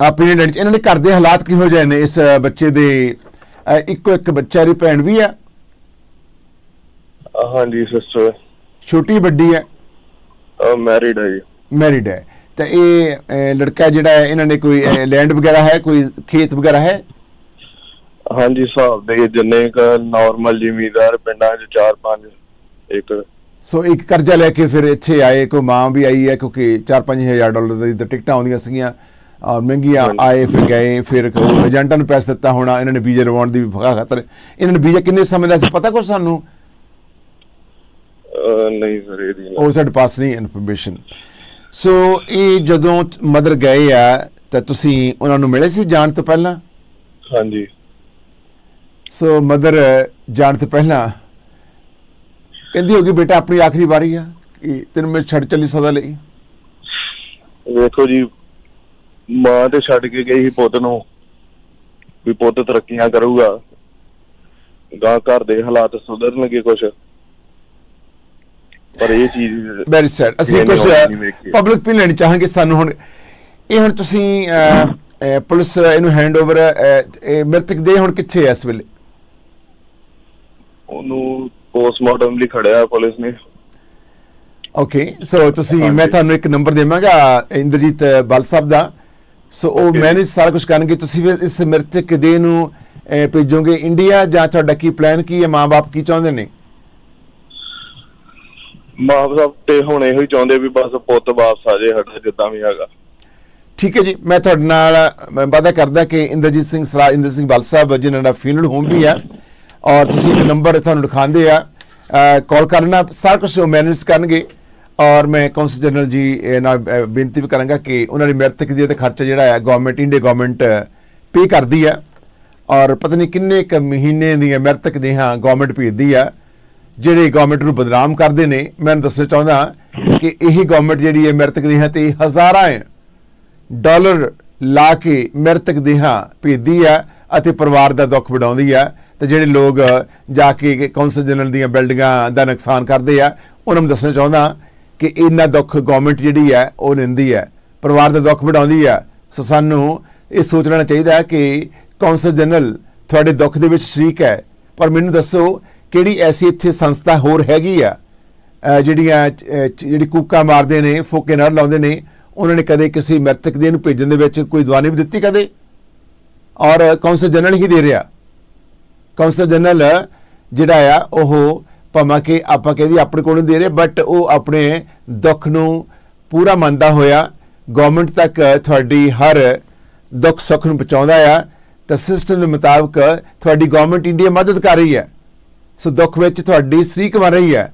ਆਪਣੀ ਇਹਨਾਂ ਦੇ ਘਰ ਦੇ ਹਾਲਾਤ ਕਿਹੋ ਜਿਹੇ ਨੇ? ਇਸ ਬੱਚੇ ਦੇ ਇੱਕੋ ਇੱਕ ਬੱਚਾ ਦੀ ਭੈਣ ਵੀ ਆ? ਹਾਂਜੀ ਸਿਸਟਰ। ਛੋਟੀ ਵੱਡੀ ਹੈ? ਮੈਰਿਡ ਹੈ ਜੀ। ਮੈਰਿਡ ਹੈ। ਤੇ ਇਹ ਲੜਕਾ ਜਿਹੜਾ ਹੈ ਇਹਨਾਂ ਨੇ ਕੋਈ ਲੈਂਡ ਵਗੈਰਾ ਹੈ, ਕੋਈ ਖੇਤ ਵਗੈਰਾ ਹੈ? ਹਾਂਜੀ ਹਿਸਾਬ ਦੇ ਜਿੰਨੇ ਕ ਨਾਰਮਲ ਜ਼ਿਮੀਂਦਾਰ ਪਿੰਡਾਂ 'ਚ 4-5 ਏਕੜ। ਸੋ ਇੱਕ ਕਰਜ਼ਾ ਲੈ ਕੇ ਫਿਰ ਇੱਥੇ ਆਏ, ਕੋਈ ਮਾਂ ਵੀ ਆਈ ਹੈ ਕਿਉਂਕਿ $4,000-5,000 ਦੀ ਟਿਕਟਾਂ ਆਉਂਦੀਆਂ ਸੀਗੀਆਂ ਔਰ ਮਹਿੰਗੀਆਂ, ਆਏ ਫਿਰ ਗਏ, ਫਿਰ ਏਜੰਟਾਂ ਨੂੰ ਪੈਸੇ ਦਿੱਤਾ ਹੋਣਾ ਇਹਨਾਂ ਨੇ ਵੀਜ਼ੇ ਲਵਾਉਣ ਦੀ ਖਾਤਰ। ਇਹਨਾਂ ਨੇ ਵੀਜ਼ਾ ਕਿੰਨੇ ਸਮੇਂ ਦਾ ਸੀ ਪਤਾ ਕੁਛ ਸਾਨੂੰ? ਨਹੀਂ ਸਰ ਇਹਦੀ ਉਹ ਸਾਡੇ ਪਾਸ ਨਹੀਂ ਇਨਫੋਰਮੇਸ਼ਨ। ਸੋ ਇਹ ਜਦੋਂ ਮਦਰ ਗਏ ਆ ਤਾਂ ਤੁਸੀਂ ਉਹਨਾਂ ਨੂੰ ਮਿਲੇ ਸੀ ਜਾਣ ਤੋਂ ਪਹਿਲਾਂ? ਹਾਂਜੀ। ਸੋ ਮਦਰ ਜਾਣ ਤੋਂ ਪਹਿਲਾਂ ਕਹਿੰਦੀ ਹੋਗੀ ਬੇਟਾ ਆਪਣੀ ਆਖਰੀ ਵਾਰੀ ਆ ਕਿ ਤੈਨੂੰ ਮੈਂ ਛੱਡ ਚੱਲੀ ਸਦਾ ਲਈ? ਵੇਖੋ ਜੀ ਮਾਂ ਤੇ ਛੱਡ ਕੇ ਗਈ ਸੀ ਪੁੱਤ ਨੂੰ ਵੀ ਪੁੱਤ ਤਰੱਕੀਆਂ ਕਰੂਗਾ, ਗਾਂ ਘਰ ਦੇ ਹਾਲਾਤ ਸੁਧਰਨਗੇ ਕੁਛ, ਪਰ ਇਹ ਚੀਜ਼ ਵੈਰੀ ਸੈਡ। ਅਸੀਂ ਕੁਝ ਪਬਲਿਕ ਵੀ ਲੈਣੀ ਚਾਹਾਂਗੇ ਸਾਨੂੰ। ਹੁਣ ਇਹ ਹੁਣ ਤੁਸੀਂ ਪੁਲਿਸ ਇਹਨੂੰ ਹੈਂਡ ਓਵਰ ਮ੍ਰਿਤਕ ਦੇ ਹੁਣ ਕਿੱਥੇ ਹੈ ਇਸ ਵੇਲੇ? ਉਹਨੂੰ ਪੋਸਟਮਾਰਟਮ ਲਈ ਖੜਿਆ ਪੁਲਿਸ ਨੇ। ਓਕੇ ਸੋ ਤੁਸੀਂ ਮੈਂ ਤੁਹਾਨੂੰ ਇੱਕ ਨੰਬਰ ਦੇਵਾਂਗਾ ਇੰਦਰਜੀਤ ਬਲ ਸਾਹਿਬ ਦਾ, ਸੋ ਉਹ ਮੈਨੇਜ ਸਾਰਾ ਕੁਝ ਕਰਨਗੇ। ਤੁਸੀਂ ਵੀ ਇਸ ਮ੍ਰਿਤਕ ਦੇ ਨੂੰ ਭੇਜੋਗੇ ਇੰਡੀਆ ਜਾਂ ਤੁਹਾਡਾ ਕੀ ਪਲਾਨ ਕੀ ਹੈ? ਮਾਂ ਬਾਪ ਕੀ ਚਾਹੁੰਦੇ ਨੇ? ਮਾਂ ਬਾਪ ਤੇ ਹੁਣ ਇਹੋ ਹੀ ਚਾਹੁੰਦੇ ਵੀ ਬਸ ਪੁੱਤ ਵਾਪਸ ਆ ਜਾਏ ਸਾਡਾ ਜਿੱਦਾਂ ਵੀ ਹੈਗਾ। ਠੀਕ ਹੈ ਜੀ, ਮੈਂ ਤੁਹਾਡੇ ਨਾਲ ਵਾਅਦਾ ਕਰਦਾ ਕਿ ਇੰਦਰਜੀਤ ਸਿੰਘ ਸਰਾਜ, ਇੰਦਰ ਸਿੰਘ ਬਲ ਸਾਹਿਬ ਜਿਨ੍ਹਾਂ ਦਾ ਫਿਊਨਰਲ ਹੋਮ ਵੀ ਹੈ, ਔਰ ਤੁਸੀਂ ਇੱਕ ਨੰਬਰ ਤੁਹਾਨੂੰ ਲਿਖਾਉਂਦੇ ਆ, ਕਾਲ ਕਰਨਾ, ਸਾਰਾ ਕੁਝ ਉਹ ਮੈਨੇਜ ਕਰਨਗੇ। ਔਰ ਮੈਂ ਕੌਂਸਲ ਜਨਰਲ ਜੀ ਨਾਲ ਬੇਨਤੀ ਵੀ ਕਰਾਂਗਾ ਕਿ ਉਹਨਾਂ ਦੀ ਮ੍ਰਿਤਕ ਦੀ ਤੇ ਖਰਚਾ ਜਿਹੜਾ ਹੈ ਗਵਰਨਮੈਂਟ, ਇੰਡੀਆ ਗਵਰਨਮੈਂਟ ਪੇ ਕਰਦੀ ਹੈ, ਔਰ ਪਤਾ ਨਹੀਂ ਕਿੰਨੇ ਕੁ ਮਹੀਨੇ ਦੀਆਂ ਮ੍ਰਿਤਕ ਦੀਆਂ ਗਵਰਨਮੈਂਟ ਭੇਜਦੀ ਆ, ਜਿਹੜੇ ਗਵਰਨਮੈਂਟ ਨੂੰ ਬਦਨਾਮ ਕਰਦੇ ਨੇ। ਮੈਂ ਦੱਸਣਾ ਚਾਹੁੰਦਾ ਕਿ ਇਹੀ ਗਵਰਨਮੈਂਟ ਜਿਹੜੀ ਹੈ ਮ੍ਰਿਤਕ ਦੀਆਂ ਤੇ ਹਜ਼ਾਰਾਂ ਡਾਲਰ ਲਾ ਕੇ ਮ੍ਰਿਤਕ ਦੇਹਾਂ ਭੇਜਦੀ ਆ ਅਤੇ ਪਰਿਵਾਰ ਦਾ ਦੁੱਖ ਵਡਾਉਂਦੀ ਆ, ਤੇ ਜਿਹੜੇ ਲੋਕ ਜਾ ਕੇ ਕੌਂਸਲ ਜਨਰਲ ਦੀਆਂ ਬਿਲਡਿੰਗਾਂ ਦਾ ਨੁਕਸਾਨ ਕਰਦੇ ਆ, ਉਹਨਾਂ ਨੂੰ ਦੱਸਣਾ ਚਾਹੁੰਦਾ ਕਿ ਇੰਨਾ ਦੁੱਖ ਗਵਰਨਮੈਂਟ ਜਿਹੜੀ ਹੈ ਉਹ ਲੈਂਦੀ ਹੈ, ਪਰਿਵਾਰ ਦਾ ਦੁੱਖ ਵਡਾਉਂਦੀ ਆ। ਸੋ ਸਾਨੂੰ ਇਹ ਸੋਚ ਲੈਣਾ ਚਾਹੀਦਾ ਕਿ ਕੌਂਸਲ ਜਨਰਲ ਤੁਹਾਡੇ ਦੁੱਖ ਦੇ ਵਿੱਚ ਸ਼ਰੀਕ ਹੈ, ਪਰ ਮੈਨੂੰ ਦੱਸੋ ਕਿਹੜੀ ਐਸੀ ਇੱਥੇ ਸੰਸਥਾ ਹੋਰ ਹੈਗੀ ਆ ਜਿਹੜੀ ਕੂਕਾਂ ਮਾਰਦੇ ਨੇ, ਫੋਕੇ ਨਾਲ ਲਾਉਂਦੇ ਨੇ, ਉਹਨਾਂ ਨੇ ਕਦੇ ਕਿਸੇ ਮ੍ਰਿਤਕ ਦੇ ਨੂੰ ਭੇਜਣ ਦੇ ਵਿੱਚ ਕੋਈ ਦਵਾਈ ਵੀ ਦਿੱਤੀ ਕਦੇ? ਔਰ ਕੌਂਸਲ ਜਨਰਲ ਹੀ ਦੇ ਰਿਹਾ। ਕੌਂਸਲ ਜਨਰਲ ਜਿਹੜਾ ਆ ਉਹ ਭਾਵੇਂ ਕਿ ਆਪਾਂ ਕਹਿੰਦੇ ਆਪਣੇ ਕੋਲ ਨਹੀਂ ਦੇ ਰਹੇ, ਬਟ ਉਹ ਆਪਣੇ ਦੁੱਖ ਨੂੰ ਪੂਰਾ ਮੰਨਦਾ ਹੋਇਆ ਗਵਰਨਮੈਂਟ ਤੱਕ ਤੁਹਾਡੀ ਹਰ ਦੁੱਖ ਸੁੱਖ ਨੂੰ ਪਹੁੰਚਾਉਂਦਾ ਆ, ਤਾਂ ਸਿਸਟਮ ਦੇ ਮੁਤਾਬਕ ਤੁਹਾਡੀ ਗਵਰਨਮੈਂਟ ਇੰਡੀਆ ਮਦਦ ਕਰ ਰਹੀ ਹੈ। ਸੋ ਦੁੱਖ ਵਿੱਚ ਤੁਹਾਡੀ ਸ਼ਰੀਕ ਬਣ ਰਹੀ ਹੈ।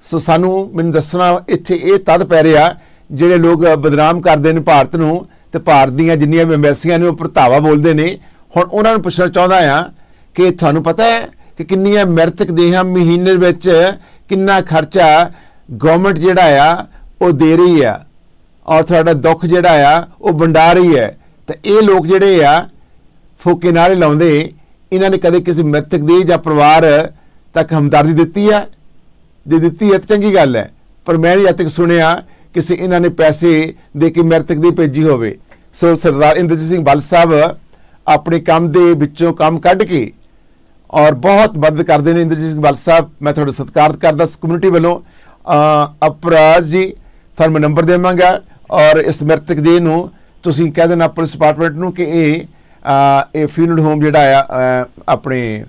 ਸੋ ਮੈਨੂੰ ਦੱਸਣਾ ਇੱਥੇ ਇਹ ਤਦ ਪੈ ਰਿਹਾ, ਜਿਹੜੇ ਲੋਕ ਬਦਨਾਮ ਕਰਦੇ ਨੇ ਭਾਰਤ ਨੂੰ ਤੇ ਭਾਰਤ ਦੀਆਂ ਜਿੰਨੀਆਂ ਵੀ ਐਮਬੈਸੀਆਂ ਨੇ ਉਹ ਭਰਤਾਵਾ ਬੋਲਦੇ ਨੇ, ਹੁਣ ਉਹਨਾਂ ਨੂੰ ਪੁੱਛਣਾ ਚਾਹੁੰਦਾ ਆ ਕਿ ਤੁਹਾਨੂੰ ਪਤਾ ਹੈ ਕਿ ਕਿੰਨੀਆਂ ਮ੍ਰਿਤਕ ਦੇਹਾਂ ਮਹੀਨੇ ਵਿੱਚ ਕਿੰਨਾ ਖਰਚਾ ਗਵਰਨਮੈਂਟ ਜਿਹੜਾ ਆ ਉਹ ਦੇ ਰਹੀ ਆ, ਔਰ ਤੁਹਾਡਾ ਦੁੱਖ ਜਿਹੜਾ ਆ ਉਹ ਵੰਡਾ ਰਹੀ ਹੈ। ਤੇ ਇਹ ਲੋਕ ਜਿਹੜੇ ਆ ਫੋਕੇ ਨਾਰੇ ਲਾਉਂਦੇ, ਇਹਨਾਂ ਨੇ ਕਦੇ ਕਿਸੇ ਮ੍ਰਿਤਕ ਦੇ ਜਾਂ ਪਰਿਵਾਰ ਤੱਕ ਹਮਦਰਦੀ ਦਿੱਤੀ ਹੈ? ਜੇ ਦਿੱਤੀ ਹੈ ਤਾਂ ਚੰਗੀ ਗੱਲ ਹੈ, ਪਰ ਮੈਂ ਨਹੀਂ ਅੱਜ ਤੱਕ ਸੁਣਿਆ ਕਿਸੇ ਇਹਨਾਂ ਨੇ ਪੈਸੇ ਦੇ ਕੇ ਮ੍ਰਿਤਕ ਦੀ ਭੇਜੀ ਹੋਵੇ। ਸੋ ਸਰਦਾਰ ਇੰਦਰਜੀਤ ਸਿੰਘ ਬਲ ਸਾਹਿਬ ਆਪਣੇ ਕੰਮ ਦੇ ਵਿੱਚੋਂ ਕੰਮ ਕੱਢ ਕੇ ਔਰ ਬਹੁਤ ਮਦਦ ਕਰਦੇ ਨੇ। ਇੰਦਰਜੀਤ ਸਿੰਘ ਬਲ ਸਾਹਿਬ, ਮੈਂ ਤੁਹਾਡਾ ਸਤਿਕਾਰ ਕਰਦਾ ਕਮਿਊਨਿਟੀ ਵੱਲੋਂ। ਅਪਰਾਜ ਜੀ, ਤੁਹਾਨੂੰ ਮੈਂ ਨੰਬਰ ਦੇਵਾਂਗਾ, ਔਰ ਇਸ ਮ੍ਰਿਤਕ ਦੇ ਨੂੰ ਤੁਸੀਂ ਕਹਿ ਦੇਣਾ ਪੁਲਿਸ ਡਿਪਾਰਟਮੈਂਟ ਨੂੰ ਕਿ ਇਹ ਫਿਊਨਰਲ ਹੋਮ ਜਿਹੜਾ ਆ ਆਪਣੇ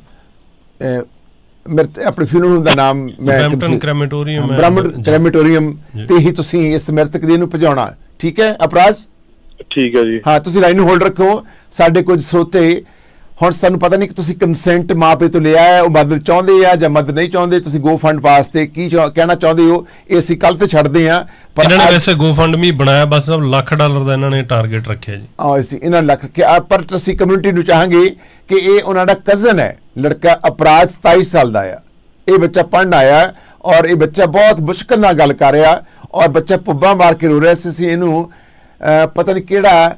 ਫਿਊਨਰਲ ਹੋਮ ਦਾ ਨਾਮ ਬ੍ਰੈਂਪਟਨ ਕ੍ਰੈਮੇਟੋਰੀਅਮ ਤੇ ਹੀ ਤੁਸੀਂ ਇਸ ਮ੍ਰਿਤਕ ਦੇ ਨੂੰ ਭਜਾਉਣਾ। ਠੀਕ ਹੈ ਅਪਰਾਜ? ਠੀਕ ਹੈ ਜੀ। ਹਾਂ, ਤੁਸੀਂ ਲਾਈਨ ਨੂੰ ਹੋਲਡ ਰੱਖੋ। ਸਾਡੇ ਕੁਝ ਸਰੋਤੇ ਹੁਣ ਸਾਨੂੰ ਪਤਾ ਨਹੀਂ ਕਿ ਤੁਸੀਂ ਕੰਸੈਂਟ ਮਾਪੇ ਤੋਂ ਲਿਆ ਹੈ, ਉਹ ਮਦਦ ਚਾਹੁੰਦੇ ਆ ਜਾਂ ਮਦਦ ਨਹੀਂ ਚਾਹੁੰਦੇ, ਤੁਸੀਂ ਗੋ ਫੰਡ ਵਾਸਤੇ ਕੀ ਕਹਿਣਾ ਚਾਹੁੰਦੇ ਹੋ, ਇਹ ਅਸੀਂ ਕੱਲ ਤੇ ਛੱਡਦੇ ਆ। ਪਰ ਇਹਨਾਂ ਨੇ ਵੈਸੇ ਗੋ ਫੰਡ ਵੀ ਬਣਾਇਆ, ਬਸ $1 ਲੱਖ ਦਾ ਇਹਨਾਂ ਨੇ ਟਾਰਗੇਟ ਰੱਖਿਆ ਜੀ। ਅਸੀਂ ਇਹਨਾਂ ਲੱਖ ਰੱਖਿਆ, ਪਰ ਅਸੀਂ ਕਮਿਊਨਿਟੀ ਨੂੰ ਚਾਹਾਂਗੇ ਕਿ ਇਹ ਉਹਨਾਂ ਦਾ ਕਜ਼ਨ ਹੈ, ਲੜਕਾ ਅਪਰਾਜ 27 ਸਾਲ ਦਾ ਆ। ਇਹ ਬੱਚਾ ਪੜ੍ਹਨ ਆਇਆ ਔਰ ਇਹ ਬੱਚਾ ਬਹੁਤ ਮੁਸ਼ਕਲ ਨਾਲ ਗੱਲ ਕਰ ਰਿਹਾ ਔਰ ਬੱਚਾ ਪੁੱਬਾਂ ਮਾਰ ਕੇ ਰੋ ਰਿਹਾ ਸੀ। ਅਸੀਂ ਇਹਨੂੰ ਪਤਾ ਨਹੀਂ ਕਿਹੜਾ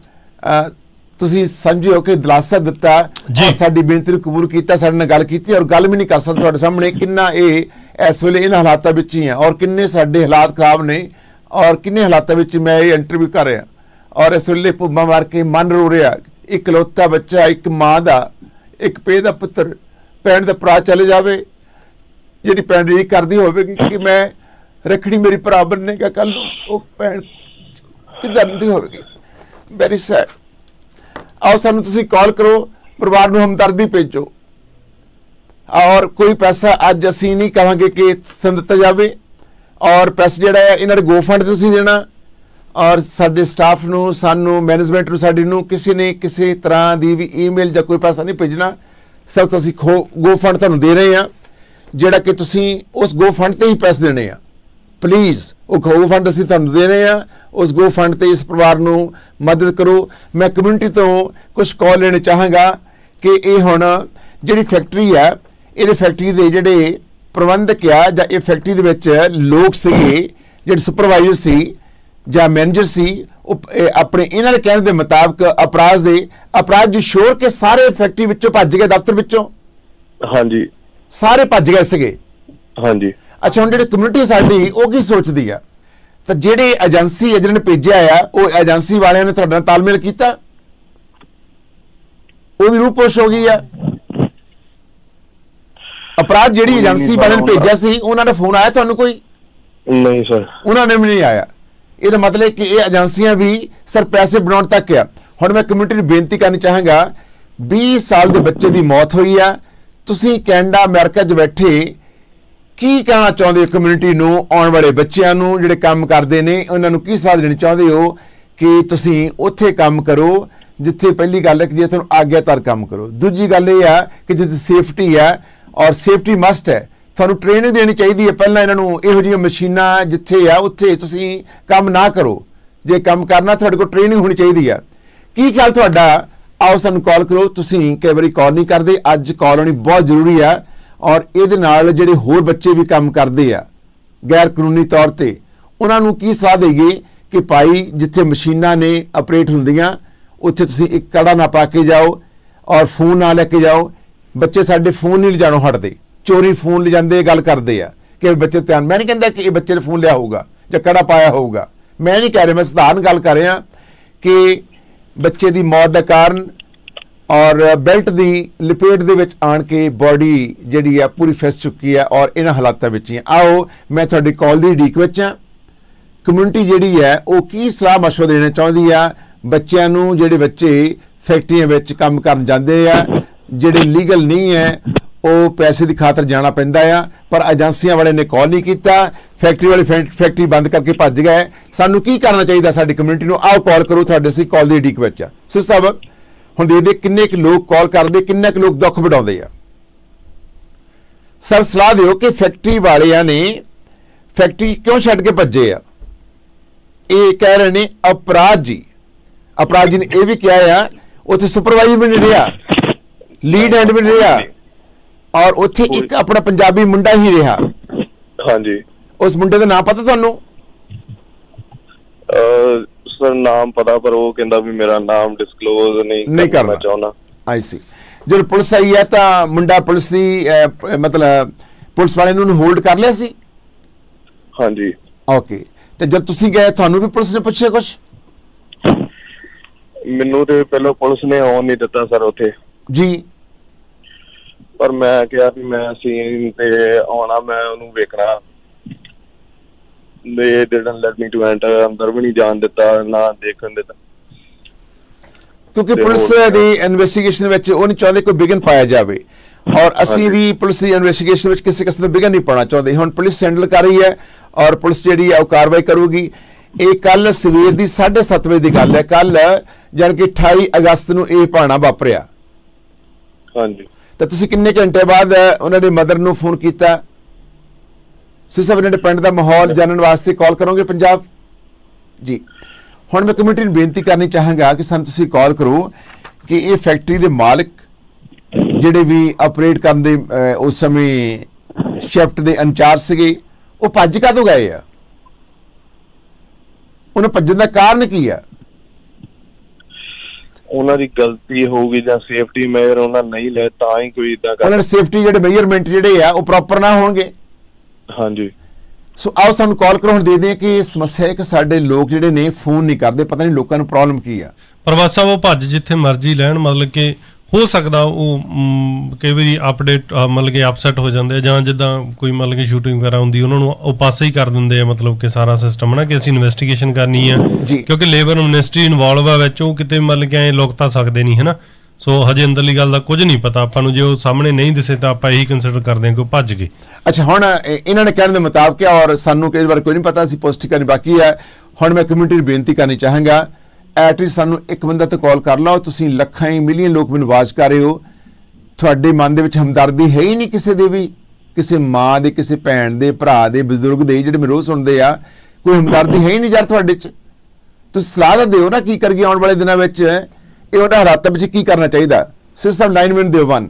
ਤੁਸੀਂ ਸਮਝਿਓ ਕਿ ਦਿਲਾਸਾ ਦਿੱਤਾ ਔਰ ਸਾਡੀ ਬੇਨਤੀ ਨੂੰ ਕਬੂਲ ਕੀਤਾ, ਸਾਡੇ ਨਾਲ ਗੱਲ ਕੀਤੀ, ਔਰ ਗੱਲ ਵੀ ਨਹੀਂ ਕਰ ਸਕਦਾ ਤੁਹਾਡੇ ਸਾਹਮਣੇ ਕਿੰਨਾ ਇਹ ਇਸ ਵੇਲੇ ਇਹਨਾਂ ਹਾਲਾਤਾਂ ਵਿੱਚ ਹੀ ਆ, ਔਰ ਕਿੰਨੇ ਸਾਡੇ ਹਾਲਾਤ ਖਰਾਬ ਨੇ, ਔਰ ਕਿੰਨੇ ਹਾਲਾਤਾਂ ਵਿੱਚ ਮੈਂ ਇਹ ਇੰਟਰਵਿਊ ਕਰ ਰਿਹਾ, ਔਰ ਇਸ ਵੇਲੇ ਪੁੱਬਾਂ ਮਾਰ ਕੇ ਮਨ ਰੋ ਰਿਹਾ। ਇਕਲੌਤਾ ਬੱਚਾ, ਇੱਕ ਮਾਂ ਦਾ, ਇੱਕ ਪੇ ਦਾ ਪੁੱਤਰ, ਭੈਣ ਦਾ ਭਰਾ ਚਲੇ ਜਾਵੇ, ਜਿਹੜੀ ਭੈਣ ਇਹ ਕਰਦੀ ਹੋਵੇਗੀ ਕਿ ਮੈਂ ਰੱਖੜੀ ਮੇਰੀ ਭਰਾ ਬਣੇਗਾ ਕੱਲ ਨੂੰ, ਉਹ ਭੈਣ ਕਿੱਦਾਂ ਦੀ ਹੋਵੇਗੀ। Very sad. ਆਓ ਸਾਨੂੰ ਤੁਸੀਂ ਕਾਲ ਕਰੋ, ਪਰਿਵਾਰ ਨੂੰ ਹਮਦਰਦੀ ਭੇਜੋ, ਔਰ ਕੋਈ ਪੈਸਾ ਅੱਜ ਅਸੀਂ ਨਹੀਂ ਕਹਾਂਗੇ ਕਿ ਦਿੱਤਾ ਜਾਵੇ, ਔਰ ਪੈਸਾ ਜਿਹੜਾ ਹੈ ਇਹਨਾਂ ਦੇ ਗੋ ਫੰਡ ਤੁਸੀਂ ਦੇਣਾ, ਔਰ ਸਾਡੇ ਸਟਾਫ ਨੂੰ, ਸਾਨੂੰ ਮੈਨੇਜਮੈਂਟ ਨੂੰ, ਸਾਡੀ ਨੂੰ ਕਿਸੇ ਨੇ ਕਿਸੇ ਤਰ੍ਹਾਂ ਦੀ ਵੀ ਈਮੇਲ ਜਾਂ ਕੋਈ ਪੈਸਾ ਨਹੀਂ ਭੇਜਣਾ। ਸਿਰਫ ਅਸੀਂ ਗੋ ਫੰਡ ਤੁਹਾਨੂੰ ਦੇ ਰਹੇ ਹਾਂ, ਜਿਹੜਾ ਕਿ ਤੁਸੀਂ ਉਸ ਗੋ ਫੰਡ ਤੇ ਹੀ ਪੈਸੇ ਦੇਣੇ ਆ। ਪਲੀਜ਼ ਉਹ ਗੋ ਫੰਡ ਅਸੀਂ ਤੁਹਾਨੂੰ ਦੇ ਰਹੇ ਹਾਂ, ਉਸ ਗੋ ਫੰਡ ਤੇ ਇਸ ਪਰਿਵਾਰ ਨੂੰ ਮਦਦ ਕਰੋ। ਮੈਂ ਕਮਿਊਨਿਟੀ ਤੋਂ ਕੁਝ ਕਾਲ ਲੈਣੇ ਚਾਹਾਂਗਾ ਕਿ ਇਹ ਹੁਣ ਜਿਹੜੀ ਫੈਕਟਰੀ ਹੈ, ਇਹਦੇ ਫੈਕਟਰੀ ਦੇ ਜਿਹੜੇ ਪ੍ਰਬੰਧਕ ਆ ਜਾਂ ਇਹ ਫੈਕਟਰੀ ਦੇ ਵਿੱਚ ਲੋਕ ਸੀਗੇ, ਜਿਹੜੇ ਸੁਪਰਵਾਈਜ਼ਰ ਸੀ ਜਾਂ ਮੈਨੇਜਰ ਸੀ, ਉਹ ਆਪਣੇ ਇਹਨਾਂ ਦੇ ਕਹਿਣ ਦੇ ਮੁਤਾਬਕ ਅਪਰਾਧ ਜੀ ਸ਼ੋਰ ਕੇ ਸਾਰੇ ਫੈਕਟਰੀ ਵਿੱਚੋਂ ਭੱਜ ਗਏ, ਦਫ਼ਤਰ ਵਿੱਚੋਂ। ਹਾਂਜੀ, ਸਾਰੇ ਭੱਜ ਗਏ ਸੀਗੇ। ਹਾਂਜੀ। ਅੱਛਾ, ਹੁਣ ਜਿਹੜੀ ਕਮਿਊਨਿਟੀ ਸਾਡੀ ਉਹ ਕੀ ਸੋਚਦੀ ਆ? ਤਾਂ ਜਿਹੜੇ ਏਜੰਸੀ ਜਿਹਨਾਂ ਨੇ ਭੇਜਿਆ ਆ, ਉਹ ਏਜੰਸੀ ਵਾਲਿਆਂ ਨੇ ਤੁਹਾਡੇ ਨਾਲ ਤਾਲਮੇਲ ਕੀਤਾ? ਉਹ ਵੀ ਰੂਪੋਸ਼ ਹੋ ਗਈ ਆ। ਅਪਰਾਧ ਜਿਹੜੀ ਏਜੰਸੀ ਵਾਲਿਆਂ ਨੇ ਭੇਜਿਆ ਸੀ, ਉਹਨਾਂ ਦਾ ਫੋਨ ਆਇਆ ਤੁਹਾਨੂੰ ਕੋਈ? ਨਹੀਂ ਸਰ, ਉਹਨਾਂ ਨੇ ਵੀ ਨਹੀਂ ਆਇਆ। ਇਹਦਾ ਮਤਲਬ ਕਿ ਇਹ ਏਜੰਸੀਆਂ ਵੀ ਸਿਰ ਪੈਸੇ ਬਣਾਉਣ ਤੱਕ ਆ। ਹੁਣ ਮੈਂ ਕਮਿਊਨਿਟੀ ਨੂੰ ਬੇਨਤੀ ਕਰਨੀ ਚਾਹਾਂਗਾ, 20 ਸਾਲ ਦੇ ਬੱਚੇ ਦੀ ਮੌਤ ਹੋਈ ਆ, ਤੁਸੀਂ ਕੈਨੇਡਾ ਅਮਰੀਕਾ 'ਚ ਬੈਠੇ ਕੀ ਕਹਿਣਾ ਚਾਹੁੰਦੇ ਹੋ ਕਮਿਊਨਿਟੀ ਨੂੰ, ਆਉਣ ਵਾਲੇ ਬੱਚਿਆਂ ਨੂੰ ਜਿਹੜੇ ਕੰਮ ਕਰਦੇ ਨੇ, ਉਹਨਾਂ ਨੂੰ ਕੀ ਸਾਥ ਦੇਣਾ ਚਾਹੁੰਦੇ ਹੋ ਕਿ ਤੁਸੀਂ ਉੱਥੇ ਕੰਮ ਕਰੋ ਜਿੱਥੇ ਪਹਿਲੀ ਗੱਲ ਹੈ ਕਿ ਜੇ ਤੁਹਾਨੂੰ ਆਗਿਆਕਾਰ ਕੰਮ ਕਰੋ। ਦੂਜੀ ਗੱਲ ਇਹ ਆ ਕਿ ਜਿੱਥੇ ਸੇਫਟੀ ਹੈ ਔਰ ਸੇਫਟੀ ਮਸਟ ਹੈ, ਤੁਹਾਨੂੰ ਟ੍ਰੇਨਿੰਗ ਦੇਣੀ ਚਾਹੀਦੀ ਹੈ ਪਹਿਲਾਂ ਇਹਨਾਂ ਨੂੰ। ਇਹੋ ਜਿਹੀਆਂ ਮਸ਼ੀਨਾਂ ਜਿੱਥੇ ਆ ਉੱਥੇ ਤੁਸੀਂ ਕੰਮ ਨਾ ਕਰੋ। ਜੇ ਕੰਮ ਕਰਨਾ ਤੁਹਾਡੇ ਕੋਲ ਟ੍ਰੇਨਿੰਗ ਹੋਣੀ ਚਾਹੀਦੀ ਆ। ਕੀ ਖਿਆਲ ਤੁਹਾਡਾ? ਆਓ ਸਾਨੂੰ ਕਾਲ ਕਰੋ। ਤੁਸੀਂ ਕਈ ਵਾਰੀ ਕਾਲ ਨਹੀਂ ਕਰਦੇ, ਅੱਜ ਕਾਲ ਹੋਣੀ ਬਹੁਤ ਜ਼ਰੂਰੀ ਆ। ਔਰ ਇਹਦੇ ਨਾਲ ਜਿਹੜੇ ਹੋਰ ਬੱਚੇ ਵੀ ਕੰਮ ਕਰਦੇ ਆ ਗੈਰ ਕਾਨੂੰਨੀ ਤੌਰ ਤੇ, ਉਹਨਾਂ ਨੂੰ ਕੀ ਸਲਾਹ ਦੇਈਏ ਕਿ ਭਾਈ ਜਿੱਥੇ ਮਸ਼ੀਨਾਂ ਨੇ ਆਪਰੇਟ ਹੁੰਦੀਆਂ ਉੱਥੇ ਤੁਸੀਂ ਇੱਕ ਕੜਾ ਨਾ ਪਾ ਕੇ ਜਾਓ ਔਰ ਫੋਨ ਨਾ ਲੈ ਕੇ ਜਾਓ। ਬੱਚੇ ਸਾਡੇ ਫੋਨ ਨਹੀਂ ਲਿਜਾਣੋਂ ਹਟਦੇ, ਚੋਰੀ ਫੋਨ ਲਿਜਾਂਦੇ, ਗੱਲ ਕਰਦੇ ਆ ਕਿ ਬੱਚੇ ਧਿਆਨ। ਮੈਂ ਨਹੀਂ ਕਹਿੰਦਾ ਕਿ ਇਹ ਬੱਚੇ ਨੇ ਫੋਨ ਲਿਆ ਹੋਊਗਾ ਜਾਂ ਕੜਾ ਪਾਇਆ ਹੋਊਗਾ, ਮੈਂ ਨਹੀਂ ਕਹਿ ਰਿਹਾ, ਮੈਂ ਸਧਾਰਨ ਗੱਲ ਕਰ ਰਿਹਾ ਕਿ ਬੱਚੇ ਦੀ ਮੌਤ ਦਾ ਕਾਰਨ ਔਰ ਬੈਲਟ ਦੀ ਲਪੇਟ ਦੇ ਵਿੱਚ ਆਣ ਕੇ ਬੋਡੀ ਜਿਹੜੀ ਆ ਪੂਰੀ ਫਿਸ ਚੁੱਕੀ ਹੈ ਔਰ ਇਹਨਾਂ ਹਾਲਾਤਾਂ ਵਿੱਚ ਹੀ। ਆਓ ਮੈਂ ਤੁਹਾਡੀ ਕਾਲ ਦੀ ਉਡੀਕ ਵਿੱਚ ਹਾਂ। ਕਮਿਊਨਿਟੀ ਜਿਹੜੀ ਹੈ ਉਹ ਕੀ ਸਲਾਹ ਮਸ਼ਵਰਾ ਦੇਣਾ ਚਾਹੁੰਦੀ ਆ ਬੱਚਿਆਂ ਨੂੰ, ਜਿਹੜੇ ਬੱਚੇ ਫੈਕਟਰੀਆਂ ਵਿੱਚ ਕੰਮ ਕਰਨ ਜਾਂਦੇ ਆ, ਜਿਹੜੇ ਲੀਗਲ ਨਹੀਂ ਹੈ, ਉਹ ਪੈਸੇ ਦੀ ਖਾਤਰ ਜਾਣਾ ਪੈਂਦਾ ਆ, ਪਰ ਏਜੰਸੀਆਂ ਵਾਲੇ ਨੇ ਕਾਲ ਨਹੀਂ ਕੀਤਾ, ਫੈਕਟਰੀ ਵਾਲੇ ਫੈਕਟਰੀ ਬੰਦ ਕਰਕੇ ਭੱਜ ਗਏ। ਸਾਨੂੰ ਕੀ ਕਰਨਾ ਚਾਹੀਦਾ ਸਾਡੀ ਕਮਿਊਨਿਟੀ ਨੂੰ? ਆਓ ਕਾਲ ਕਰੋ, ਤੁਹਾਡੇ ਅਸੀਂ ਕਾਲ ਦੀ ਉਡੀਕ ਵਿੱਚ ਆ। ਸੋ ਸਾਹਿਬ ਹੁਣ ਦੇਖਦੇ ਕਿੰਨੇ ਕੁ ਲੋਕ ਕਾਲ ਕਰਦੇ, ਕਿੰਨੇ ਕੁ ਲੋਕ ਦੁੱਖ ਵਡਾਉਂਦੇ ਆ। ਸਰ ਸਲਾਹ ਦਿਓ ਕਿ ਫੈਕਟਰੀ ਵਾਲਿਆਂ ਨੇ ਫੈਕਟਰੀ ਕਿਉਂ ਛੱਡ ਕੇ ਭੱਜੇ ਆ? ਇਹ ਕਹਿ ਰਹੇ ਨੇ ਅਪਰਾਧ ਜੀ। ਅਪਰਾਧ ਜੀ ਨੇ ਇਹ ਵੀ ਕਿਹਾ ਆ ਉੱਥੇ ਸੁਪਰਵਾਈਜ਼ਰ ਵੀ ਨਹੀਂ ਰਿਹਾ, ਲੀਡ ਹੈਂਡ ਵੀ ਨਹੀਂ ਰਿਹਾ, ਔਰ ਉੱਥੇ ਇੱਕ ਆਪਣਾ ਪੰਜਾਬੀ ਮੁੰਡਾ ਹੀ ਰਿਹਾ। ਹਾਂਜੀ। ਉਸ ਮੁੰਡੇ ਦਾ ਨਾਮ ਪਤਾ ਤੁਹਾਨੂੰ? ਸਰ ਨਾਮ ਪਤਾ, ਪਰ ਉਹ ਕਹਿੰਦਾ ਵੀ ਮੇਰਾ ਨਾਮ ਡਿਸਕਲੋਜ਼ ਨਹੀਂ ਕਰਨਾ ਚਾਹੁੰਦਾ। ਆਈ ਸੀ। ਜਦੋਂ ਪੁਲਿਸ ਆਈ ਹੈ ਤਾਂ ਮੁੰਡਾ ਪੁਲਿਸ ਦੀ ਮਤਲਬ ਪੁਲਿਸ ਵਾਲਿਆਂ ਨੂੰ ਹੋਲਡ ਕਰ ਲਿਆ ਸੀ? ਹਾਂਜੀ। ਓਕੇ। ਤੇ ਜਦ ਤੁਸੀਂ ਗਏ ਤੁਹਾਨੂੰ ਵੀ ਪੁਲਿਸ ਨੇ ਪੁੱਛਿਆ ਕੁਛ? ਮੈਨੂੰ ਤੇ ਪਹਿਲਾਂ ਪੁਲਿਸ ਨੇ ਆਉਣ ਨਹੀਂ ਦਿੱਤਾ ਸਰ ਉੱਥੇ ਜੀ, ਪਰ ਮੈਂ ਕਿਹਾ ਵੀ ਮੈਂ ਸੀਨ ਤੇ ਆਉਣਾ, ਮੈਂ ਉਹਨੂੰ ਵੇਖਣਾ। they didn't let me to enter, ਅੰਦਰ ਵੀ ਨਹੀਂ ਜਾਣ ਦਿੱਤਾ, ਨਾ ਦੇਖਣ ਦਿੱਤਾ। ਕਿਉਂਕਿ ਪੁਲਿਸ ਦੀ ਇਨਵੈਸਟੀਗੇਸ਼ਨ ਵਿੱਚ ਉਹ ਨਹੀਂ ਚਾਹੁੰਦੇ ਕੋਈ ਵਿਘਨ ਪਾਇਆ ਜਾਵੇ, ਔਰ ਅਸੀਂ ਵੀ ਪੁਲਿਸ ਦੀ ਇਨਵੈਸਟੀਗੇਸ਼ਨ ਵਿੱਚ ਕਿਸੇ ਕਿਸਮ ਦਾ ਵਿਘਨ ਨਹੀਂ ਪਾਉਣਾ ਚਾਹੁੰਦੇ। ਹੁਣ ਪੁਲਿਸ ਹੈਂਡਲ ਕਰ ਰਹੀ ਹੈ ਔਰ ਪੁਲਿਸ ਜਿਹੜੀ ਹੈ ਉਹ ਕਾਰਵਾਈ ਕਰੂਗੀ। ਇਹ ਕੱਲ ਸਵੇਰ ਦੀ 7:30 ਵਜੇ ਦੀ ਗੱਲ ਹੈ, ਕੱਲ ਜਾਣੀ ਕਿ 28 ਅਗਸਤ ਨੂੰ ਇਹ ਭਾਣਾ ਵਾਪਰਿਆ। ਹਾਂਜੀ। ਤਾਂ ਤੁਸੀਂ ਕਿੰਨੇ ਘੰਟੇ ਬਾਅਦ ਉਹਨਾਂ ਦੇ ਮਦਰ ਨੂੰ ਫੋਨ ਕੀਤਾ? ਸਿਰਫ ਇਹਨਾਂ ਦੇ ਪਿੰਡ ਦਾ ਮਾਹੌਲ ਜਾਣਨ ਵਾਸਤੇ ਕਾਲ ਕਰੋਗੇ ਪੰਜਾਬ ਜੀ। ਹੁਣ ਮੈਂ ਕਮਿਊਨਿਟੀ ਨੂੰ ਬੇਨਤੀ ਕਰਨੀ ਚਾਹਾਂਗਾ ਕਿ ਸਾਨੂੰ ਤੁਸੀਂ ਕਾਲ ਕਰੋ ਕਿ ਇਹ ਫੈਕਟਰੀ ਦੇ ਮਾਲਕ ਜਿਹੜੇ ਵੀ ਆਪਰੇਟ ਕਰਨ ਦੇ ਉਸ ਸਮੇਂ ਸ਼ਿਫਟ ਦੇ ਇੰਚਾਰਜ ਸੀਗੇ, ਉਹ ਭੱਜ ਕਦੋਂ ਗਏ ਆ? ਉਹਨਾਂ ਭੱਜਣ ਦਾ ਕਾਰਨ ਕੀ ਆ? ਉਹਨਾਂ ਦੀ ਗਲਤੀ ਹੋਊਗੀ ਜਾਂ ਸੇਫਟੀ ਮੇਜਰ ਉਹਨਾਂ ਨਹੀਂ ਲਏ ਤਾਂ ਹੀ ਕੋਈ ਇਦਾਂ ਕਰ। ਉਹਨਾਂ ਦੇ ਸੇਫਟੀ ਜਿਹੜੇ ਮੇਜਰਮੈਂਟ ਜਿਹੜੇ ਆ ਉਹ ਪ੍ਰੋਪਰ ਨਾ ਹੋਣਗੇ। ਹਾਂਜੀ। ਸੋ ਆਓ ਸਾਨੂੰ ਕਾਲ ਕਰੋ। ਹੁਣ ਦੇਖਦੇ ਹਾਂ ਕਿ ਇਹ ਸਮੱਸਿਆ ਹੈ ਕਿ ਸਾਡੇ ਲੋਕ ਜਿਹੜੇ ਨੇ ਫੋਨ ਨਹੀਂ ਕਰਦੇ, ਪਤਾ ਨਹੀਂ ਲੋਕਾਂ ਨੂੰ ਪ੍ਰੋਬਲਮ ਕੀ ਆ। ਪ੍ਰਵਾਸ ਸਾਹਿਬ ਉਹ ਭੱਜ ਜਿੱਥੇ ਮਰਜ਼ੀ ਲੈਣ, ਮਤਲਬ ਕਿ ਹੋ ਸਕਦਾ ਉਹ ਕਈ ਵਾਰੀ ਅਪਡੇਟ ਮਤਲਬ ਕਿ ਅਪਸੈਟ ਹੋ ਜਾਂਦੇ ਆ, ਜਾਂ ਜਿੱਦਾਂ ਕੋਈ ਮਤਲਬ ਕਿ ਸ਼ੂਟਿੰਗ ਵਗੈਰਾ ਹੁੰਦੀ ਉਹਨਾਂ ਨੂੰ ਉਹ ਪਾਸੇ ਹੀ ਕਰ ਦਿੰਦੇ ਆ, ਮਤਲਬ ਕਿ ਸਾਰਾ ਸਿਸਟਮ ਨਾ ਕਿ ਅਸੀਂ ਇਨਵੈਸਟੀਗੇਸ਼ਨ ਕਰਨੀ ਆ, ਕਿਉਂਕਿ ਲੇਬਰ ਮਿਨਿਸਟਰੀ ਇਨਵੋਲਵ ਆ ਵਿੱਚ, ਉਹ ਕਿਤੇ ਮਤਲਬ ਕਿ ਐ ਲੁਕ ਤਾਂ ਸਕਦੇ ਨਹੀਂ, ਹੈ ਨਾ। ਸੋ ਹਜੇ ਅੰਦਰਲੀ ਗੱਲ ਦਾ ਕੁਝ ਨਹੀਂ ਪਤਾ ਆਪਾਂ ਨੂੰ, ਜੇ ਉਹ ਸਾਹਮਣੇ ਨਹੀਂ ਦਿਸੇ ਤਾਂ ਆਪਾਂ ਇਹੀ ਕੰਸੀਡਰ ਕਰਦੇ ਹਾਂ ਕਿ ਉਹ ਭੱਜ ਗਏ। ਅੱਛਾ, ਹੁਣ ਇਹਨਾਂ ਨੇ ਕਹਿਣ ਦੇ ਮੁਤਾਬਕ ਔਰ ਸਾਨੂੰ ਕਈ ਵਾਰ ਕੋਈ ਨਹੀਂ ਪਤਾ, ਅਸੀਂ ਪੁਸ਼ਟੀ ਕਰਨੀ ਬਾਕੀ ਹੈ। ਹੁਣ ਮੈਂ ਕਮਿਊਨਿਟੀ ਨੂੰ ਬੇਨਤੀ ਕਰਨੀ ਚਾਹਾਂਗਾ, ਐਟਲੀਸਟ ਸਾਨੂੰ ਇੱਕ ਬੰਦਾ ਤੇ ਕਾਲ ਕਰ ਲਓ। ਤੁਸੀਂ ਲੱਖਾਂ ਹੀ ਮਿਲੀਅਨ ਲੋਕ ਮੈਨੂੰ ਆਵਾਜ਼ ਕਰ ਰਹੇ ਹੋ, ਤੁਹਾਡੇ ਮਨ ਦੇ ਵਿੱਚ ਹਮਦਰਦੀ ਹੈ ਹੀ ਨਹੀਂ ਕਿਸੇ ਦੇ ਵੀ, ਕਿਸੇ ਮਾਂ ਦੇ, ਕਿਸੇ ਭੈਣ ਦੇ, ਭਰਾ ਦੇ, ਬਜ਼ੁਰਗ ਦੇ ਜਿਹੜੇ ਮੈਨੂੰ ਰੋਜ਼ ਸੁਣਦੇ ਆ, ਕੋਈ ਹਮਦਰਦੀ ਹੈ ਹੀ ਨਹੀਂ ਯਾਰ ਤੁਹਾਡੇ 'ਚ। ਤੁਸੀਂ ਸਲਾਹ ਤਾਂ ਦਿਓ ਨਾ ਕੀ ਕਰੀਏ ਆਉਣ ਵਾਲੇ ਦਿਨਾਂ ਵਿੱਚ, ਇਹ ਉਹਨਾਂ ਹਾਲਾਤਾਂ ਵਿੱਚ ਕੀ ਕਰਨਾ ਚਾਹੀਦਾ। ਸਿਸਟਮ 9 ਮਿੰਟ ਦਿਓ 1